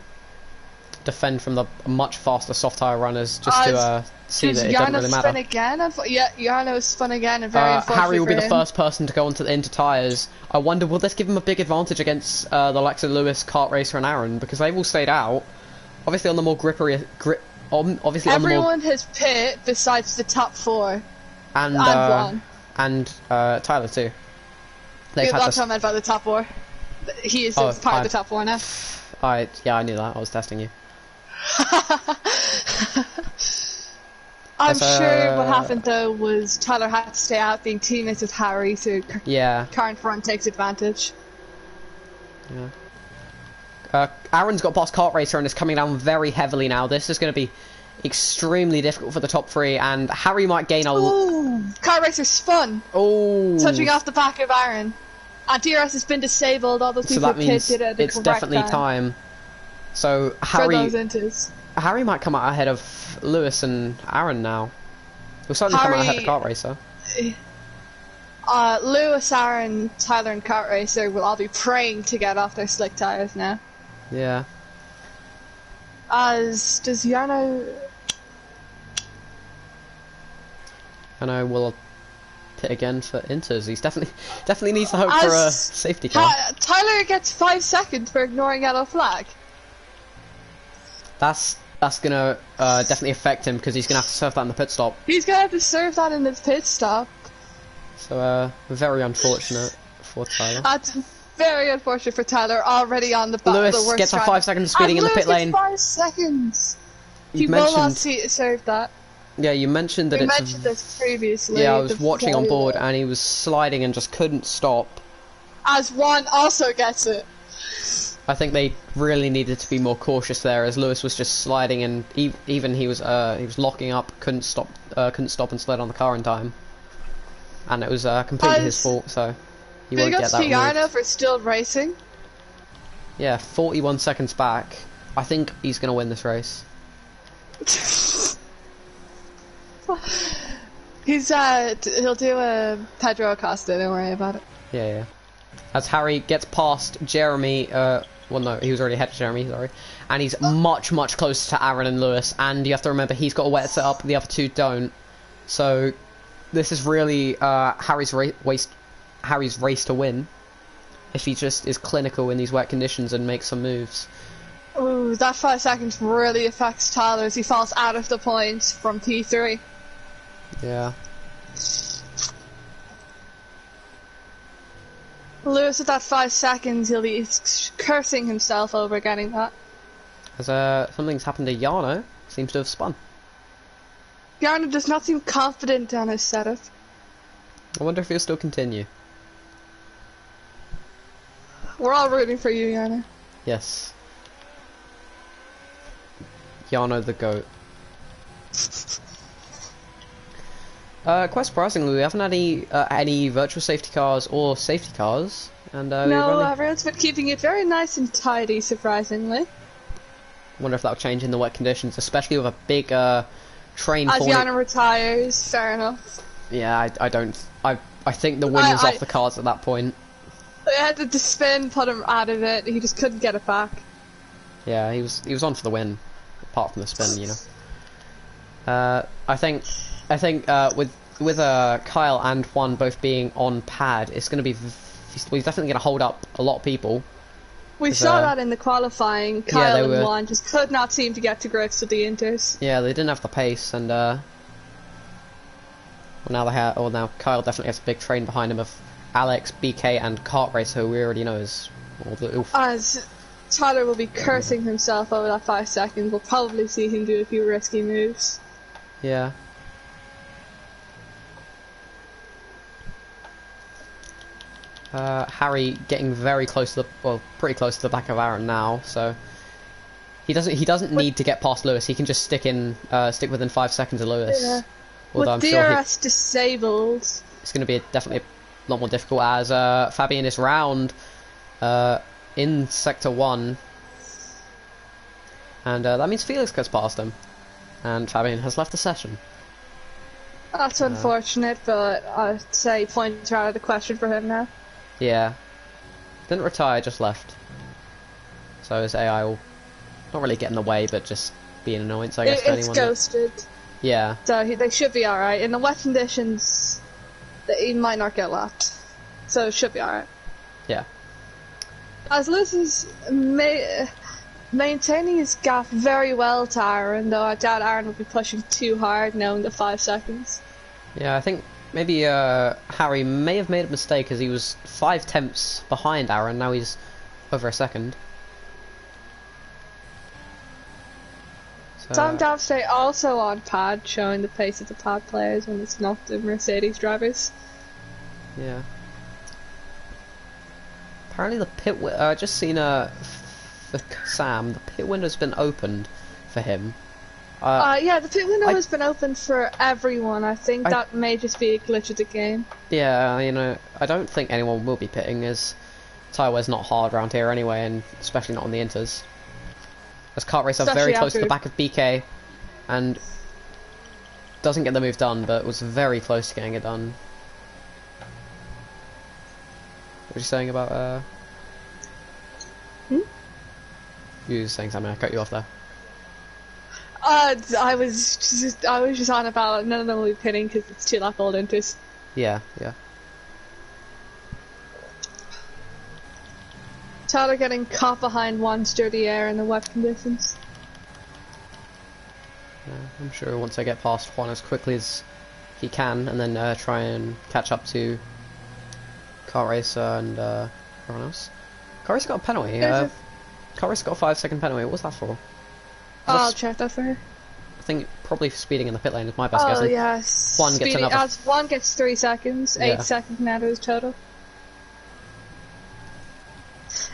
defend from the much faster soft tire runners just to see that it doesn't really matter. Jarno spun again, and very unfortunate Harry will be for the him. first person to go into tyres. I wonder, will this give him a big advantage against the likes of Lewis, Kart Racer and Aaron, because they've all stayed out. Obviously on the more Everyone has pit besides the top 4. And one. And Tyler too. They've had That's what I meant by the top 4. He is part of the top 4 now. Yeah, I knew that. I was testing you. I'm sure what happened though was Tyler had to stay out being teammates with Harry, so current front takes advantage. Yeah. Aaron's got past Kart Racer and is coming down very heavily now. This is going to be extremely difficult for the top 3, and Harry might gain a... Ooh, Kart Racer spun! Oh, touching off the back of Aaron. And DRS has been disabled, all those people pitted at the it's definitely time. So Harry might come out ahead of Lewis and Aaron now. He'll certainly come out ahead of Kart Racer. Lewis, Aaron, Tyler and Kart Racer will all be praying to get off their slick tyres now. Yeah. Does Jarno... Jarno will pit again for Inters. He's definitely needs to hope for a safety car. Tyler gets 5 seconds for ignoring yellow flag. That's gonna definitely affect him, because he's gonna have to serve that in the pit stop. He's gonna have to serve that in his pit stop. So very unfortunate for Tyler. That's very unfortunate for Tyler. Already on the back. Lewis gets a 5 second speeding in the pit lane. 5 seconds. He will not serve that. Yeah, you mentioned that we mentioned this previously. Yeah, I was watching on board, and he was sliding and just couldn't stop. As one also gets it. I think they really needed to be more cautious there, as Lewis was just sliding, and even he was locking up, couldn't stop and slide on the car in time, and it was completely his fault. So he won't get that. Big ups to Jarno for still racing. Yeah, 41 seconds back. I think he's gonna win this race. He'll do a Pedro Acosta. Don't worry about it. Yeah. As Harry gets past Jeremy, well no, he was already ahead of Jeremy, sorry. And he's much closer to Aaron and Lewis, and you have to remember he's got a wet setup, the other two don't. So this is really Harry's race to win, if he just is clinical in these wet conditions and makes some moves. Ooh, that 5 seconds really affects Tyler as he falls out of the points from P3. Yeah. Lewis at that 5 seconds, he'll be cursing himself over getting that. As something's happened to Jarno, seems to have spun. Jarno does not seem confident on his setup. I wonder if he'll still continue. We're all rooting for you, Jarno. Yes. Jarno the GOAT. Quite surprisingly, we haven't had any virtual safety cars or safety cars, and we've No, only... everyone's been keeping it very nice and tidy, surprisingly. Wonder if that'll change in the wet conditions, especially with a big train As falling. Yana retires, fair enough. Yeah, I don't. I think the wind was off the cards at that point. They had to spin, put him out of it. He just couldn't get it back. Yeah, he was on for the win, apart from the spin, you know. I think with Kyle and Juan both being on pad, it's going to be we're definitely going to hold up a lot of people. We saw that in the qualifying. Kyle and Juan just could not seem to get to grips with the Inters. Yeah, they didn't have the pace, and well, now they have. Well, now Kyle definitely has a big train behind him of Alex, BK, and Kart Racer, who we already know is. As Tyler will be cursing himself over that 5 seconds, we'll probably see him do a few risky moves. Yeah. Harry getting very close to pretty close to the back of Aaron now, so he doesn't need to get past Lewis. He can just stick within 5 seconds of Lewis. Yeah. Although With I'm sure DRS disabled, it's going to be definitely a lot more difficult as Fabian is round in Sector 1, and that means Felix gets past him, and Fabian has left the session. That's unfortunate, but I'd say points are out of the question for him now. Yeah. Didn't retire, just left. So his AI will not really get in the way, but just be an annoyance, I guess, to It's anyone. ghosted. Yeah. So they should be alright. In the wet conditions, he might not get lapped. So it should be alright. Yeah. As Lewis is maintaining his gap very well to Aaron, though I doubt Aaron will be pushing too hard knowing the 5 seconds. Yeah, I think maybe Harry may have made a mistake as he was 5 tenths behind Aaron, now he's over a second. So, Tom Downstay also on pad, showing the pace of the pad players when it's not the Mercedes drivers. yeah. Apparently the pit just seen for Sam, the pit window's been opened for him. Yeah, the pit window has been open for everyone. I think that may just be a glitch of the game. Yeah, you know, I don't think anyone will be pitting, as tyre wear's not hard around here anyway, and especially not on the Inters. As Kart Racer very close to the back of BK, and doesn't get the move done, but was very close to getting it done. What were you saying about, You were saying something, I cut you off there. I was just on about none of them will be pinning because it's 2 lap old Inters. Yeah, yeah. Tyler getting caught behind one sturdy air in the wet conditions. Yeah, I'm sure once I get past Juan as quickly as he can, and then try and catch up to Car Racer and everyone else. Car Racer got a penalty. Car Racer got a 5-second penalty. What was that for? I'll check that for her. I think probably for speeding in the pit lane is my best guess. Oh yes. Juan gets another. As Juan gets 3 seconds, 8 seconds now to his total.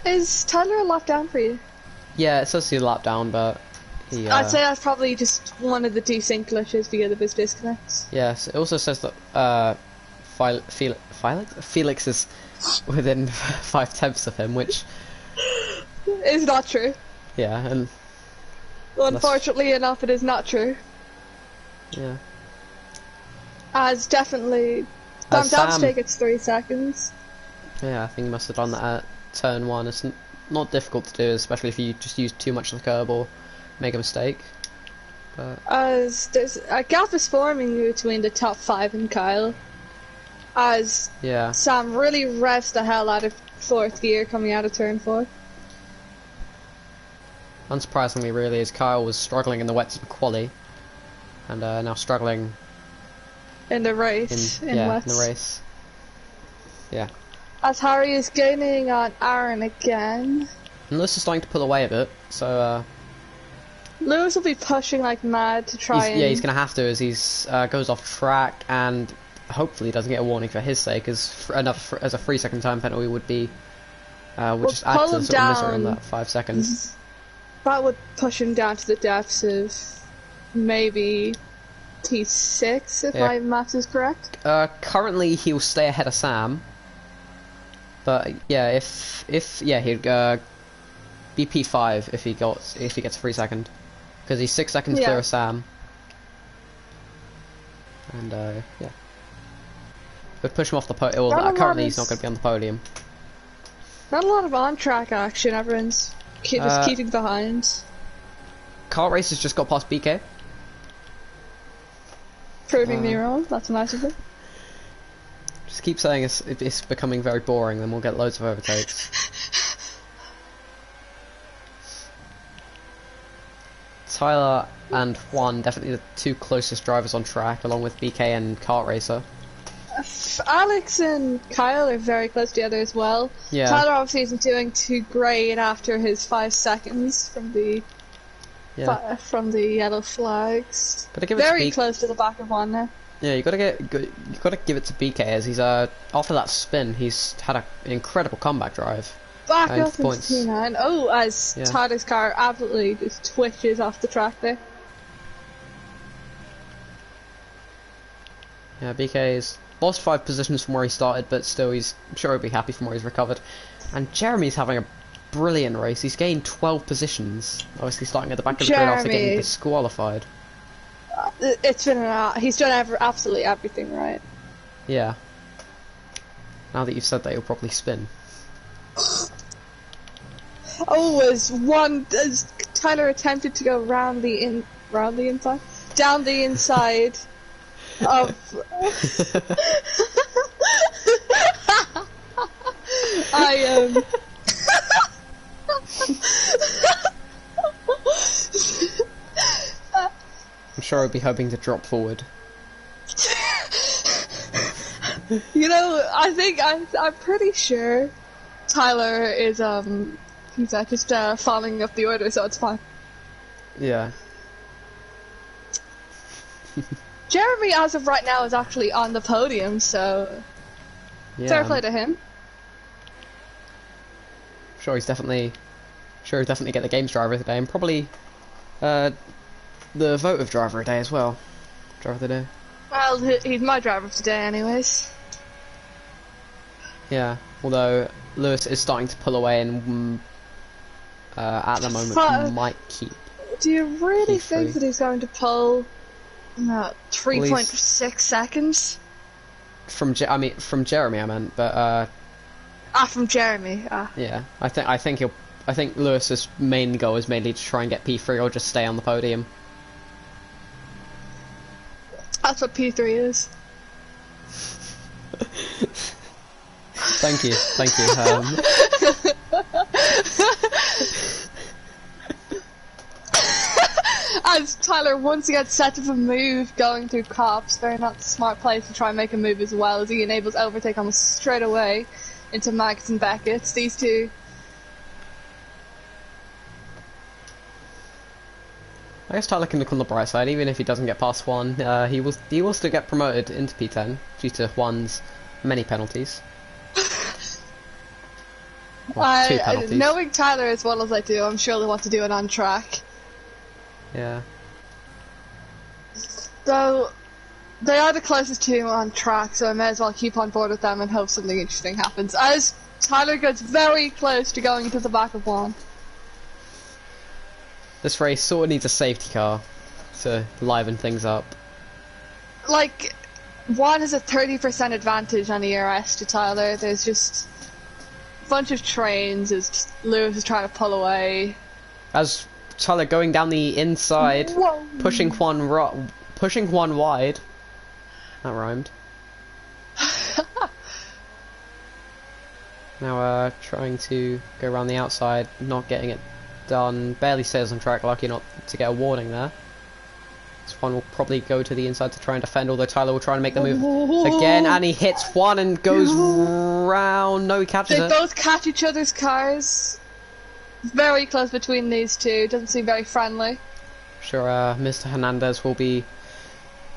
Is Tyler a lap down for you? Yeah, it says he's a lap down, but he. I'd say that's probably just one of the desync glitches because of his disconnects. Yes, it also says that Felix is within 5 tenths of him, which is not true. Yeah, and unfortunately enough, it is not true. Yeah. As definitely, Sam Downstay gets 3 seconds. Yeah, I think he must have done that at turn 1. It's not difficult to do, especially if you just use too much of the curb or make a mistake. But as there's a gap is forming between the top 5 and Kyle. As Sam really revs the hell out of 4th gear coming out of turn 4. Unsurprisingly, really, as Kyle was struggling in the wets of quali, and now struggling in the race. In the race. Yeah. As Harry is gaining on Aaron again. And Lewis is starting to pull away a bit, so Lewis will be pushing like mad to try and... Yeah, he's going to have to as he's goes off track, and hopefully doesn't get a warning for his sake, as a 3-second time penalty would be... would just add to the sort of misery on that 5 seconds. That would push him down to the depths of maybe P6, if Yeah. my maths is correct. Currently he'll stay ahead of Sam. But yeah, if he'd be P5 if he gets a free second, because he's 6 seconds Yeah. clear of Sam. And yeah, but push him off the podium. Not a Well, lot currently of- he's not going to be on the podium. Not a lot of on-track action, everyone's just keeping behind. Kart race has just got past BK. Proving me wrong, that's nice of it. Just keep saying it's becoming very boring, then we'll get loads of overtakes. Tyler and Juan, definitely the two closest drivers on track, along with BK and Kart Racer. Alex and Kyle are very close together as well. Yeah. Tyler obviously isn't doing too great after his 5 seconds from the yellow flags. Gotta give it Very to close to the back of one now. Yeah, you gotta give it to BK as he's after that spin he's had an incredible comeback drive. Back And up into points. P9. Oh, as Yeah. Tyler's car absolutely just twitches off the track there. Yeah, BK's lost 5 positions from where he started, but still I'm sure he'll be happy from where he's recovered. And Jeremy's having a brilliant race. He's gained 12 positions. Obviously starting at the back of the grid after getting Jeremy. disqualified. It's been he's done absolutely everything right. Yeah. Now that you've said that, he'll probably spin. Oh, as Tyler attempted to go round the inside, down the inside of. I'm sure he'll be hoping to drop forward. You know, I think I'm pretty sure Tyler is he's just following up the order, so it's fine. Yeah. Jeremy, as of right now, is actually on the podium, so Yeah. fair play to him. Sure he's definitely get the games driver of the day, and probably the votive driver of the day as well. Driver of the day. Well, he's my driver of today, anyways. Yeah. Although Lewis is starting to pull away, and at the moment might keep. Do you really P3. think that he's going to pull 3.6 seconds? From Jeremy, I meant, but From Jeremy. yeah, I think Lewis's main goal is mainly to try and get P3 or just stay on the podium. That's what P3 is. Thank you. As Tyler once again sets up a move going through cops, very not the smart place to try and make a move as well, as he enables overtake almost straight away into Max and Beckett. These two. I guess Tyler can look on the bright side. Even if he doesn't get past Juan, he will still get promoted into P10 due to Juan's many penalties. Well, 2 penalties. Knowing Tyler as well as I do, I'm sure they want to do it on track. Yeah. Though they are the closest team on track, so I may as well keep on board with them and hope something interesting happens. As Tyler gets very close to going into the back of Juan. This race sort of needs a safety car to liven things up. Like, Juan has a 30% advantage on the ERS to Tyler. There's just a bunch of trains as Lewis is trying to pull away. As Tyler going down the inside, Whoa. pushing Juan wide. That rhymed. Now trying to go around the outside, not getting it done. Barely stays on track, lucky not to get a warning there. This one will probably go to the inside to try and defend, although Tyler will try and make the move again, and he hits one and goes round. No, he catches They it. both catch each other's cars. Very close between these two. Doesn't seem very friendly. Sure, Mr. Hernandez will be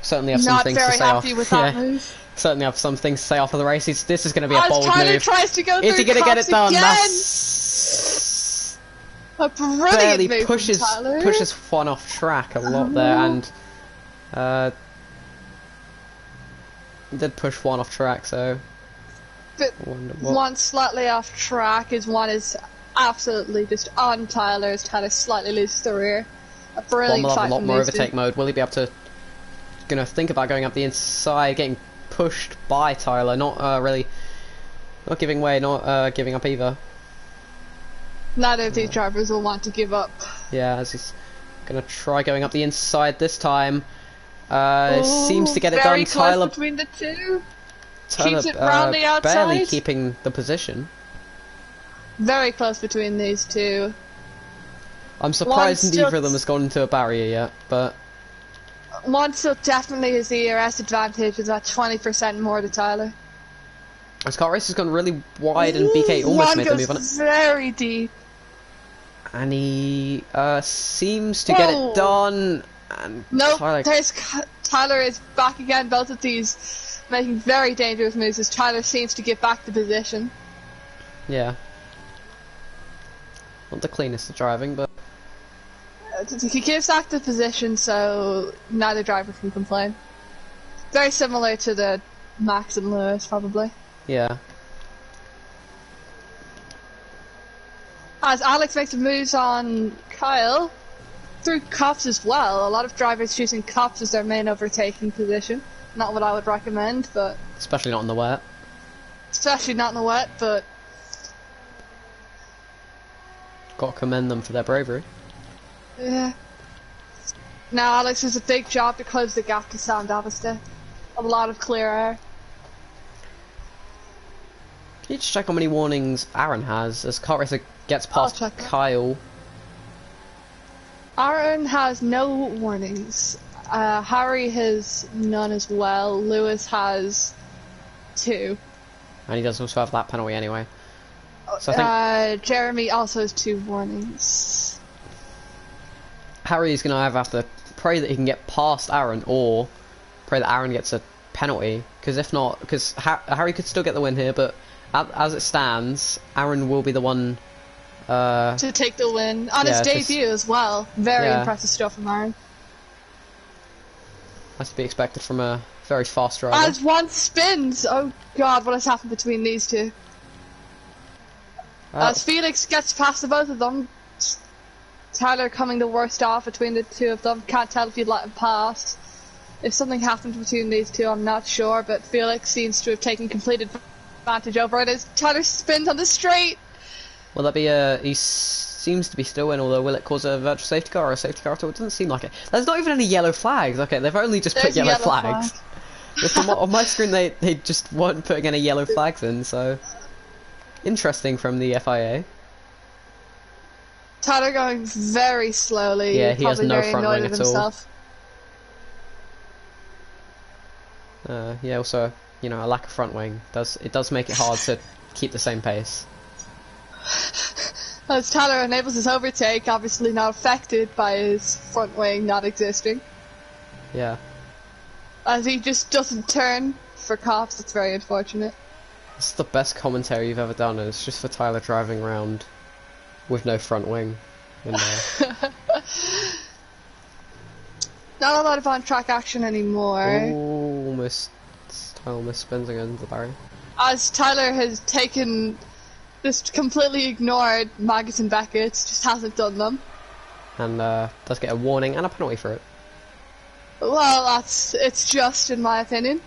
certainly have some Not things to very say happy off. with that Yeah, move. certainly have some things to say after the race. This is going to be a As bold Tyler move. tries to go Is he through going to get cops it done? again? That's A brilliant barely move pushes from Tyler. Juan off track a lot there, and did push one off track, so But I wonder what. one slightly off track is one is absolutely just on Tyler as Tyler slightly loses the rear. A One brilliant will have fight a lot from more these two. overtake mode. Will he be able to? Gonna think about going up the inside, getting pushed by Tyler, not really, not giving way, not giving up either. Neither of these drivers will want to give up. Yeah, as he's gonna try going up the inside this time. Ooh, Seems to get it very done. close between the two. Tyler keeps it roundly outside. barely keeping the position. Very close between these two. I'm surprised One's neither still- of them has gone into a barrier yet, but One still definitely has the ERS advantage with that 20% more to Tyler. this car race has gone really wide and BK almost One made the goes move on it. very deep. And he seems to get Whoa. it done. And Nope, Tyler, Tyler is back again. Both of these making very dangerous moves as Tyler seems to get back the position. yeah. Not the cleanest of driving, but He gives back the position, so neither driver can complain. Very similar to the Max and Lewis, probably. yeah. As Alex makes moves on Kyle, through cups as well. A lot of drivers choosing cups as their main overtaking position. Not what I would recommend, but Especially not in the wet. especially not in the wet, but Got to commend them for their bravery. yeah. Now Alex has a big job to close the gap to Sam Davista. A lot of clear air. Can you just check how many warnings Aaron has as car racer gets past check that. Kyle? Aaron has no warnings. Harry has none as well. Lewis has 2. And he does also have that penalty anyway. So I think Jeremy also has 2 warnings. Harry's going to either have to pray that he can get past Aaron or pray that Aaron gets a penalty. Because if not, because Harry could still get the win here, but as it stands, Aaron will be the one To take the win on his yeah, debut as well. Very yeah. impressive stuff from Aaron. That's to be expected from a very fast driver. As one spins! Oh god, what has happened between these two? As Felix gets past the both of them, Tyler coming the worst off between the two of them. Can't tell if you'd let him pass. If something happened between these two, I'm not sure, but Felix seems to have taken complete advantage over it as Tyler spins on the straight. Will that be he seems to be still in, although will it cause a virtual safety car or a safety car at all? It doesn't seem like it. There's not even any yellow flags. Okay, they've only just put There's a yellow yellow flags. flag. Just on my screen, they just weren't putting any yellow flags in, so interesting from the FIA. Tyler going very slowly. Yeah, he has probably no very front annoyed wing with at all. himself. Yeah, also, you know, a lack of front wing does make it hard to keep the same pace. As Tyler enables his overtake, obviously not affected by his front wing not existing. Yeah, As he just doesn't turn for cops, it's very unfortunate. it's the best commentary you've ever done, and it's just for Tyler driving around with no front wing. And, Not a lot of on-track action anymore. Tyler almost spins against the barrier. As Tyler has just completely ignored Maggott and Beckett, just hasn't done them. And does get a warning and a penalty for it. Well, it's just in my opinion.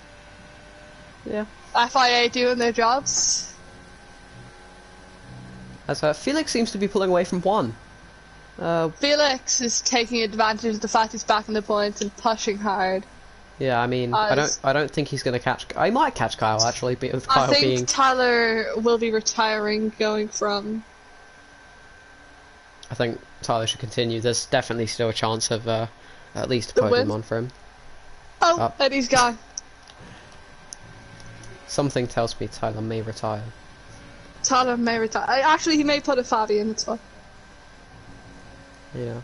Yeah. FIA doing their jobs. As Felix seems to be pulling away from one. Felix is taking advantage of the fact he's back in the points and pushing hard. Yeah, I mean, I don't think he's going to catch. I might catch Kyle actually, but with I Kyle think being. Tyler will be retiring, going from. I think Tyler should continue. There's definitely still a chance of at least a The podium win? on for him. Oh, Up. and he's gone. Something tells me Tyler may retire. Tyler may retire. Actually, he may put a Fabi in, it's fine. Yeah.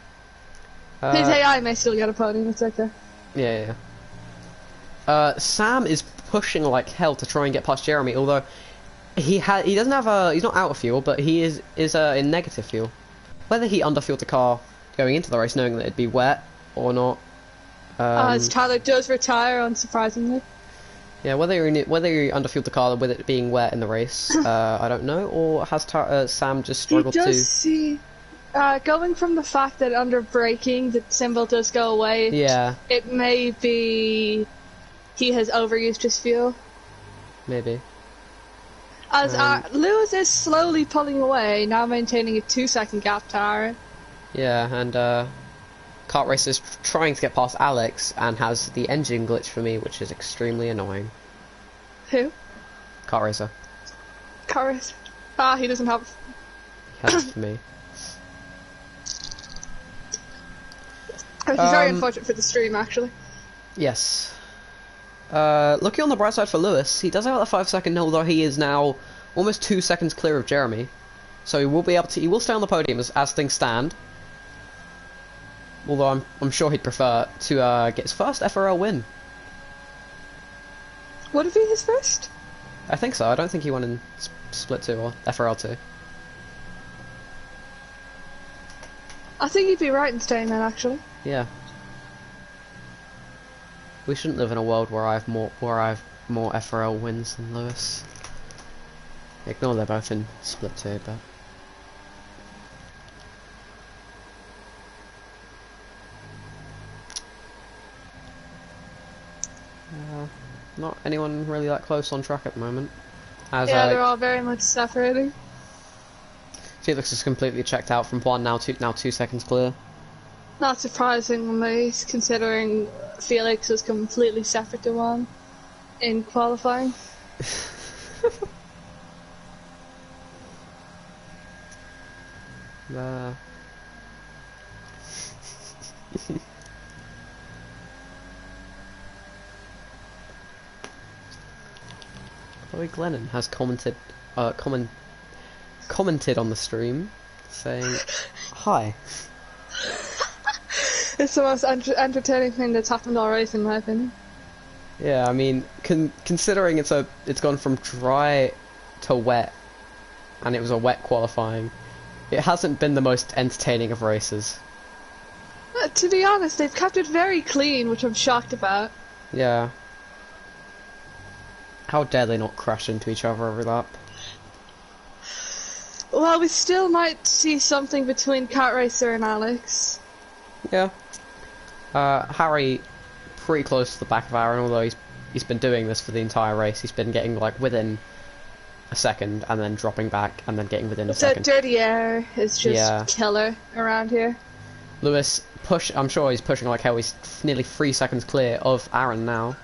His AI may still get a podium, it's okay. Yeah. Sam is pushing like hell to try and get past Jeremy, although he doesn't have he's not out of fuel, but he is in negative fuel. Whether he underfueled the car going into the race, knowing that it'd be wet or not. As Tyler does retire, unsurprisingly. Yeah, whether you underfueled the car with it being wet in the race, I don't know, or has Sam just struggled He to... does see... going from the fact that under braking the symbol does go away, Yeah, it may be he has overused his fuel. maybe. As Lewis is slowly pulling away, now maintaining a 2-second gap to Aaron. Yeah, and Kart Racer is trying to get past Alex and has the engine glitch for me, which is extremely annoying. Who? Kart Racer. Cars. Ah, he doesn't have... He has it for me. Which is very unfortunate for the stream, actually. Yes. Looking on the bright side for Lewis, he does have that 5-second, although he is now almost 2 seconds clear of Jeremy. So he will be able to. He will stay on the podium as things stand. Although I'm sure he'd prefer to get his first FRL win. Would it be his first? I think so. I don't think he won in Split 2 or FRL2. I think you'd be right in staying there, actually. Yeah. We shouldn't live in a world where I have more FRL wins than Lewis. Ignore they're both in Split 2, but not anyone really that close on track at the moment. As, yeah, they're all very much separating. Felix is completely checked out from 1, now 2 seconds clear. Not surprisingly, considering Felix was completely separate to 1 in qualifying. Chloe Glennon has commented on the stream, saying, "Hi." It's the most entertaining thing that's happened all race, in my opinion. Yeah, I mean, considering it's gone from dry to wet, and it was a wet qualifying, it hasn't been the most entertaining of races. To be honest, they've kept it very clean, which I'm shocked about. Yeah. How dare they not crash into each other every lap? Well, we still might see something between Kart Racer and Alex. Yeah. Harry, pretty close to the back of Aaron, although he's been doing this for the entire race. He's been getting like within a second, and then dropping back, and then getting within a second. The dirty air is just killer around here. Lewis, I'm sure he's pushing like hell. He's nearly 3 seconds clear of Aaron now,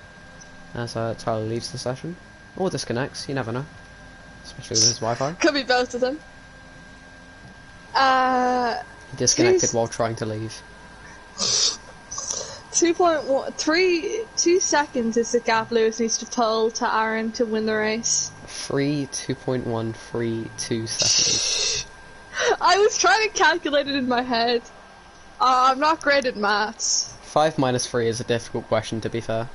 as Tyler leaves the session. Or disconnects, you never know. Especially with his Wi-Fi. Could be both of them. He disconnected while trying to leave. 2 seconds is the gap Lewis needs to pull to Aaron to win the race. 2.132 seconds. I was trying to calculate it in my head. I'm not great at maths. 5 minus 3 is a difficult question, to be fair.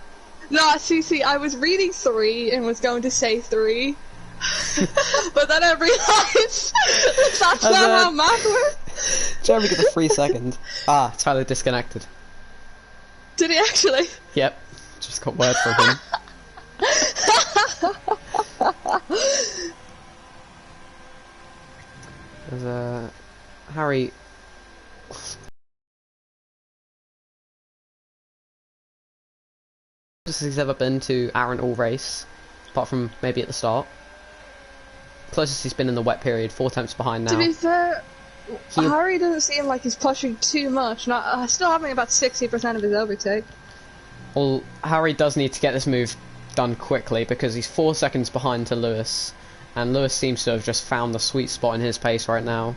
No, see, I was reading 3 and was going to say 3. But then I realised that's not how math works. Jeremy got the 3 second. Ah, Tyler disconnected. Did he actually? Yep, just got word from him. There's Harry. Closest he's ever been to Aaron all race, apart from maybe at the start. Closest he's been in the wet period, 4 attempts behind now. To be fair, Harry doesn't seem like he's pushing too much. Still having about 60% of his overtake. Well, Harry does need to get this move done quickly because he's 4 seconds behind to Lewis, and Lewis seems to have just found the sweet spot in his pace right now.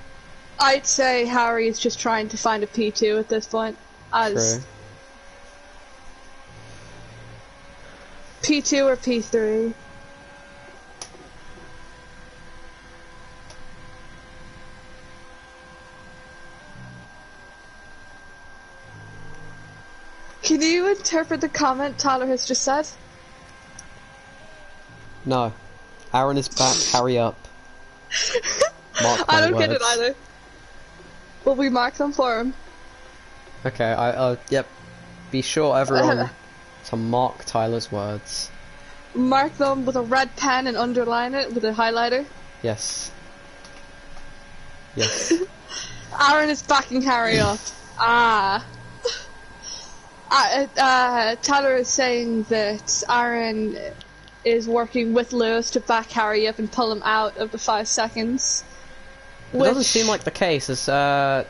I'd say Harry is just trying to find a P2 at this point. True. P2 or P3. Can you interpret the comment Tyler has just said? No. Aaron is back, hurry up. Mark my I don't words. get it either. Will we mark them for him? Okay, yep. Be sure everyone to mark Tyler's words. Mark them with a red pen and underline it with a highlighter. Yes. Yes. Aaron is backing Harry up. Tyler is saying that Aaron is working with Lewis to back Harry up and pull him out of the 5 seconds. It doesn't seem like the case, as I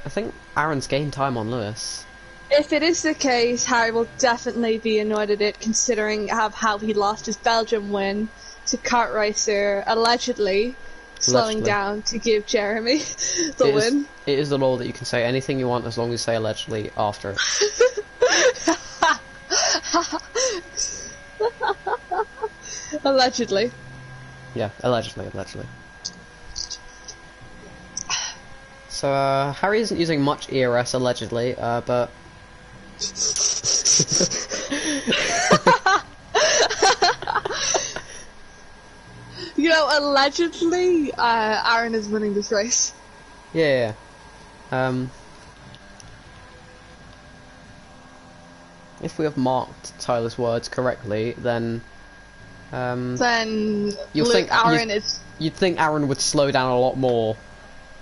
think Aaron's gained time on Lewis. If it is the case, Harry will definitely be annoyed at it, considering how he lost his Belgium win to kart racer, allegedly slowing down to give Jeremy the win. It is the law that you can say anything you want as long as you say allegedly after it. Allegedly. Yeah, allegedly. So, Harry isn't using much ERS allegedly, but... You know, allegedly, Aaron is winning this race. Yeah. If we have marked Tyler's words correctly, then... then you'd think Aaron would slow down a lot more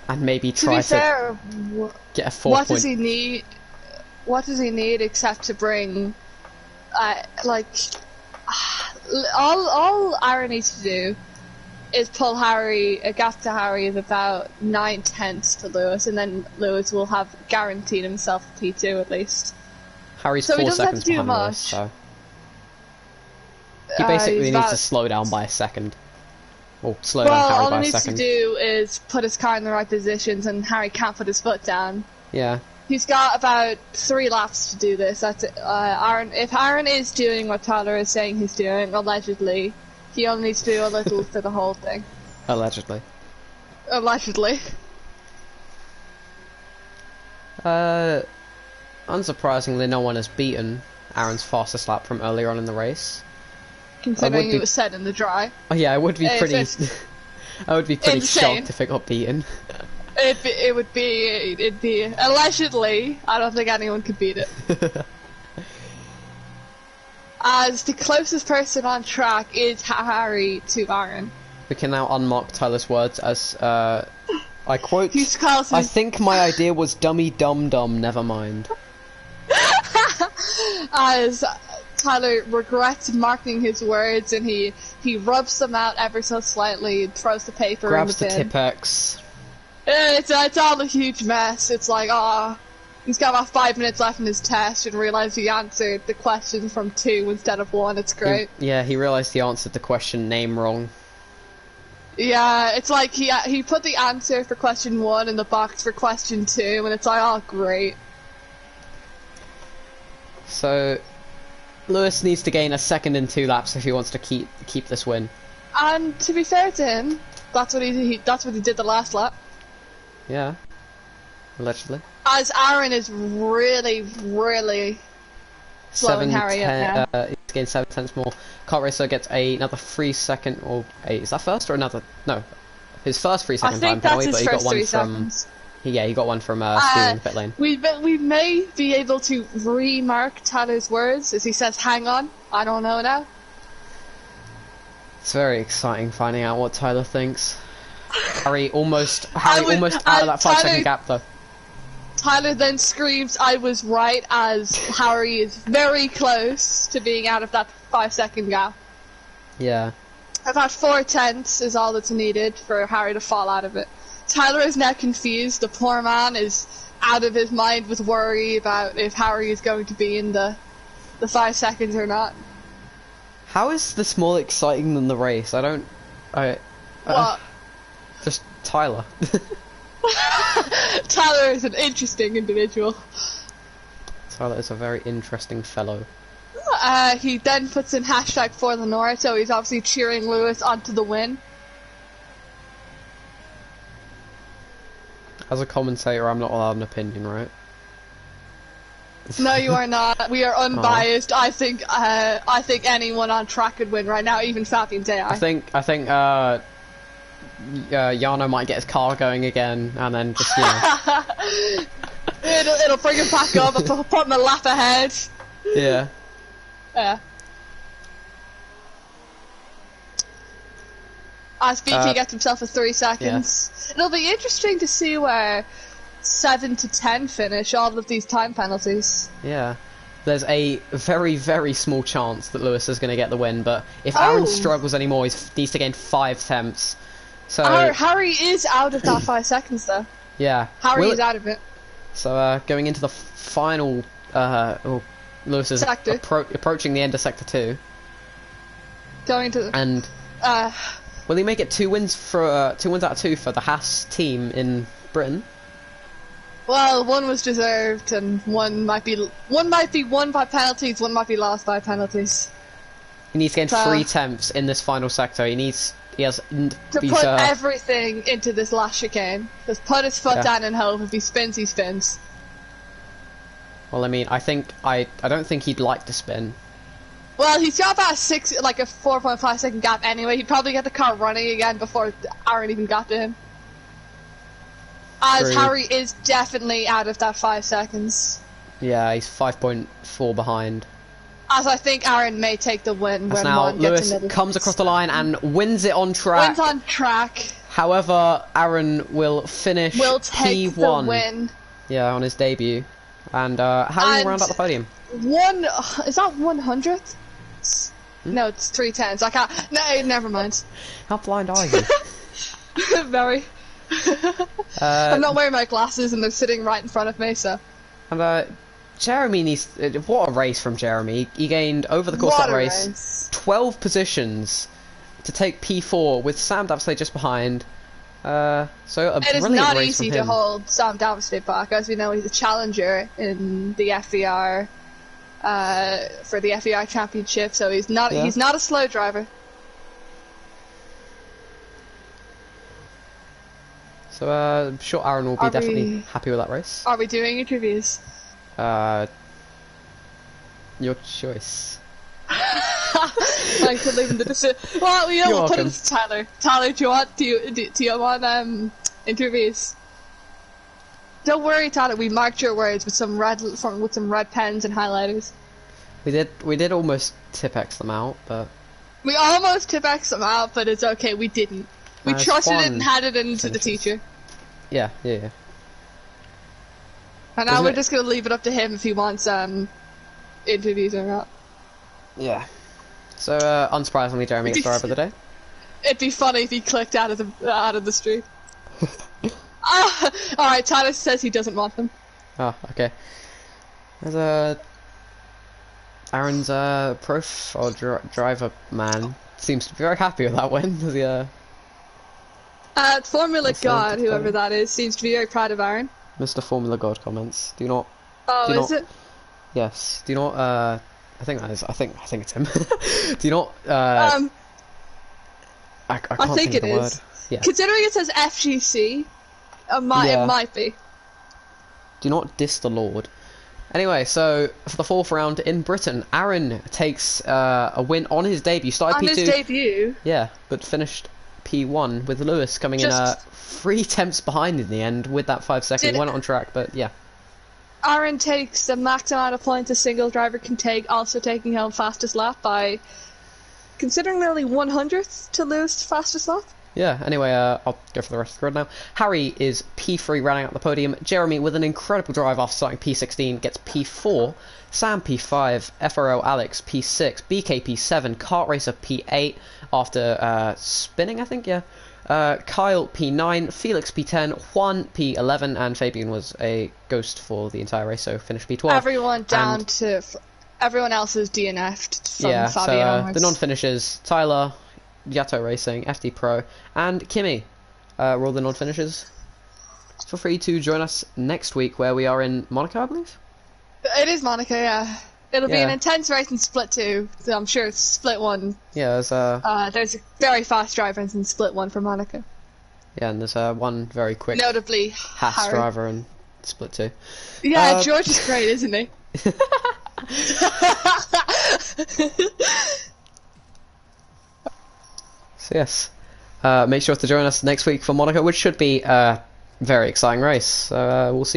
and maybe try to get a 4 what does he need? What does he need except to bring, all Aaron needs to do is pull Harry, a gap to Harry of about 9/10 to Lewis, and then Lewis will have guaranteed himself a P2 at least. Harry's so 4 he doesn't seconds have to do behind much. Lewis, so... He basically needs to slow down by a second. Or slow down Harry by a second. All he needs to do is put his car in the right positions, and Harry can't put his foot down. Yeah. He's got about 3 laps to do this. That's it. If Aaron is doing what Tyler is saying he's doing, allegedly, he only needs to do a little for the whole thing. Allegedly. Allegedly. Unsurprisingly, no one has beaten Aaron's fastest lap from earlier on in the race. Considering it was said in the dry. Oh yeah, I would be pretty... I would be pretty insane. shocked if it got beaten. It'd be allegedly. I don't think anyone could beat it. As the closest person on track is Harry to Aaron. We can now unmark Tyler's words as I quote. I think my idea was dummy dum dum. Never mind. As Tyler regrets marking his words, and he rubs them out ever so slightly and throws the paper Grabs in the bin. Tipex. It's all a huge mess. It's like, he's got about 5 minutes left in his test and realised he answered the question from 2 instead of 1. It's great. He realised he answered the question name wrong. Yeah, it's like he put the answer for question 1 in the box for question 2, and it's like, oh, great. So, Lewis needs to gain a second in 2 laps if he wants to keep this win. And to be fair to him, that's what he did the last lap. Yeah, allegedly. As Aaron is really, really slowing Harry up now. He's gained 7 tenths more. Kart Racer gets another 3 second, or is that first or another? No, his first 3 second time penalty, but he got one from. Yeah, he got one from stealing the pit lane. We may be able to remark Tyler's words as he says, "Hang on, I don't know now." It's very exciting finding out what Tyler thinks. Harry almost out of that 5 second gap though. Tyler then screams, "I was right," as Harry is very close to being out of that 5 second gap. Yeah. About 4 tenths is all that's needed for Harry to fall out of it. Tyler is now confused. The poor man is out of his mind with worry about if Harry is going to be in the 5 seconds or not. How is this more exciting than the race? What? Just Tyler. Tyler is an interesting individual. Tyler is a very interesting fellow. He then puts in hashtag for the North, so he's obviously cheering Lewis onto the win. As a commentator, I'm not allowed an opinion, right? No, you are not. We are unbiased. I think anyone on track could win right now, even Fabian Day. I think Yano might get his car going again, and then just it'll bring him back up and put him a lap ahead. Yeah. Yeah. As BP gets himself a 3 seconds. Yeah. It'll be interesting to see where 7 to 10 finish all of these time penalties. Yeah. There's a very, very small chance that Lewis is going to get the win, but if Aaron struggles anymore, he needs to gain 5 attempts. So Harry is out of that 5 seconds, though. Yeah. Harry is out of it. So going into the final, Lewis is approaching the end of Sector 2. Going to the... And will he make it 2 wins for 2 wins out of 2 for the Haas team in Britain? Well, one was deserved, and one might be won by penalties, one might be lost by penalties. He needs to gain 3 attempts in this final sector. He has to put everything into this last chicane. Just put his foot down and hope. If he spins, he spins. Well, I mean, I don't think he'd like to spin. Well, he's got about a 4.5 second gap anyway. He'd probably get the car running again before Aaron even got to him. As Harry is definitely out of that 5 seconds. Yeah, he's 5.4 behind. As I think Aaron may take the win when now Lewis comes across the line and wins it on track. Wins on track. However, Aaron will finish take P1. The win. Yeah, on his debut. And Harry will round out the podium. Is that 100th? No, it's 310s. I can't. No, never mind. How blind are you? Very. I'm not wearing my glasses and they're sitting right in front of me, so. And Jeremy needs. What a race from Jeremy! He gained over the course of that race 12 positions to take P4 with Sam Davsley just behind. So a it is brilliant not race easy from him. to hold Sam Davsley back, as we know he's a challenger in the FVR for the FVR Championship. So he's not a slow driver. So I'm sure Aaron will be definitely happy with that race. Are we doing interviews? Your choice. I could leave the decision. Well, we'll put it to Tyler. Tyler, do you want interviews? Don't worry, Tyler. We marked your words with some red pens and highlighters. We did almost tip-X them out, but we almost tip-X them out, but it's okay. We didn't. We trusted it and handed it into the teacher. Yeah. And now we're just gonna leave it up to him if he wants interviews or not. Yeah. So unsurprisingly, Jeremy gets driver of the day. It'd be funny if he clicked out of the street. Alright, Tyler says he doesn't want them. Oh, okay. There's Aaron's profile driver man seems to be very happy with that win. Formula God, whoever that is, seems to be very proud of Aaron. Mr. Formula God comments. Do you not? Oh, is it? Yes. Do you not? I think that is. I think it's him. Do you not? I can't think of the word. Yeah. Considering it says FGC, it might be. Do not diss the Lord. Anyway, so for the 4th round in Britain, Aaron takes a win on his debut. Started P2. On his debut. Yeah, but finished P1 with Lewis coming in 3 attempts behind in the end with that 5 seconds. Went on track, but yeah. Aaron takes the max amount of points a single driver can take, also taking home fastest lap by considering nearly 100th to lose fastest lap. Yeah, anyway, I'll go for the rest of the grid now. Harry is P3 running out the podium. Jeremy, with an incredible drive after starting P16, gets P4. Sam P5, FRL Alex P6, BK P7, Kart Racer P8 after spinning, I think, yeah. Kyle P9, Felix P10, Juan P11, and Fabian was a ghost for the entire race, so finished P12. Everyone else is DNF'd from Fabian so the non-finishers, Tyler, Yato Racing, FD Pro, and Kimmy were all the non-finishers. Feel free to join us next week where we are in Monaco, I believe? It is Monaco, yeah. It'll be an intense race in Split 2. So I'm sure it's Split 1. Yeah, there's a very fast driver in Split 1 for Monaco. Yeah, and there's one very quick notably Haas driver in Split 2. Yeah, George is great, isn't he? So yes, make sure to join us next week for Monaco, which should be a very exciting race. We'll see.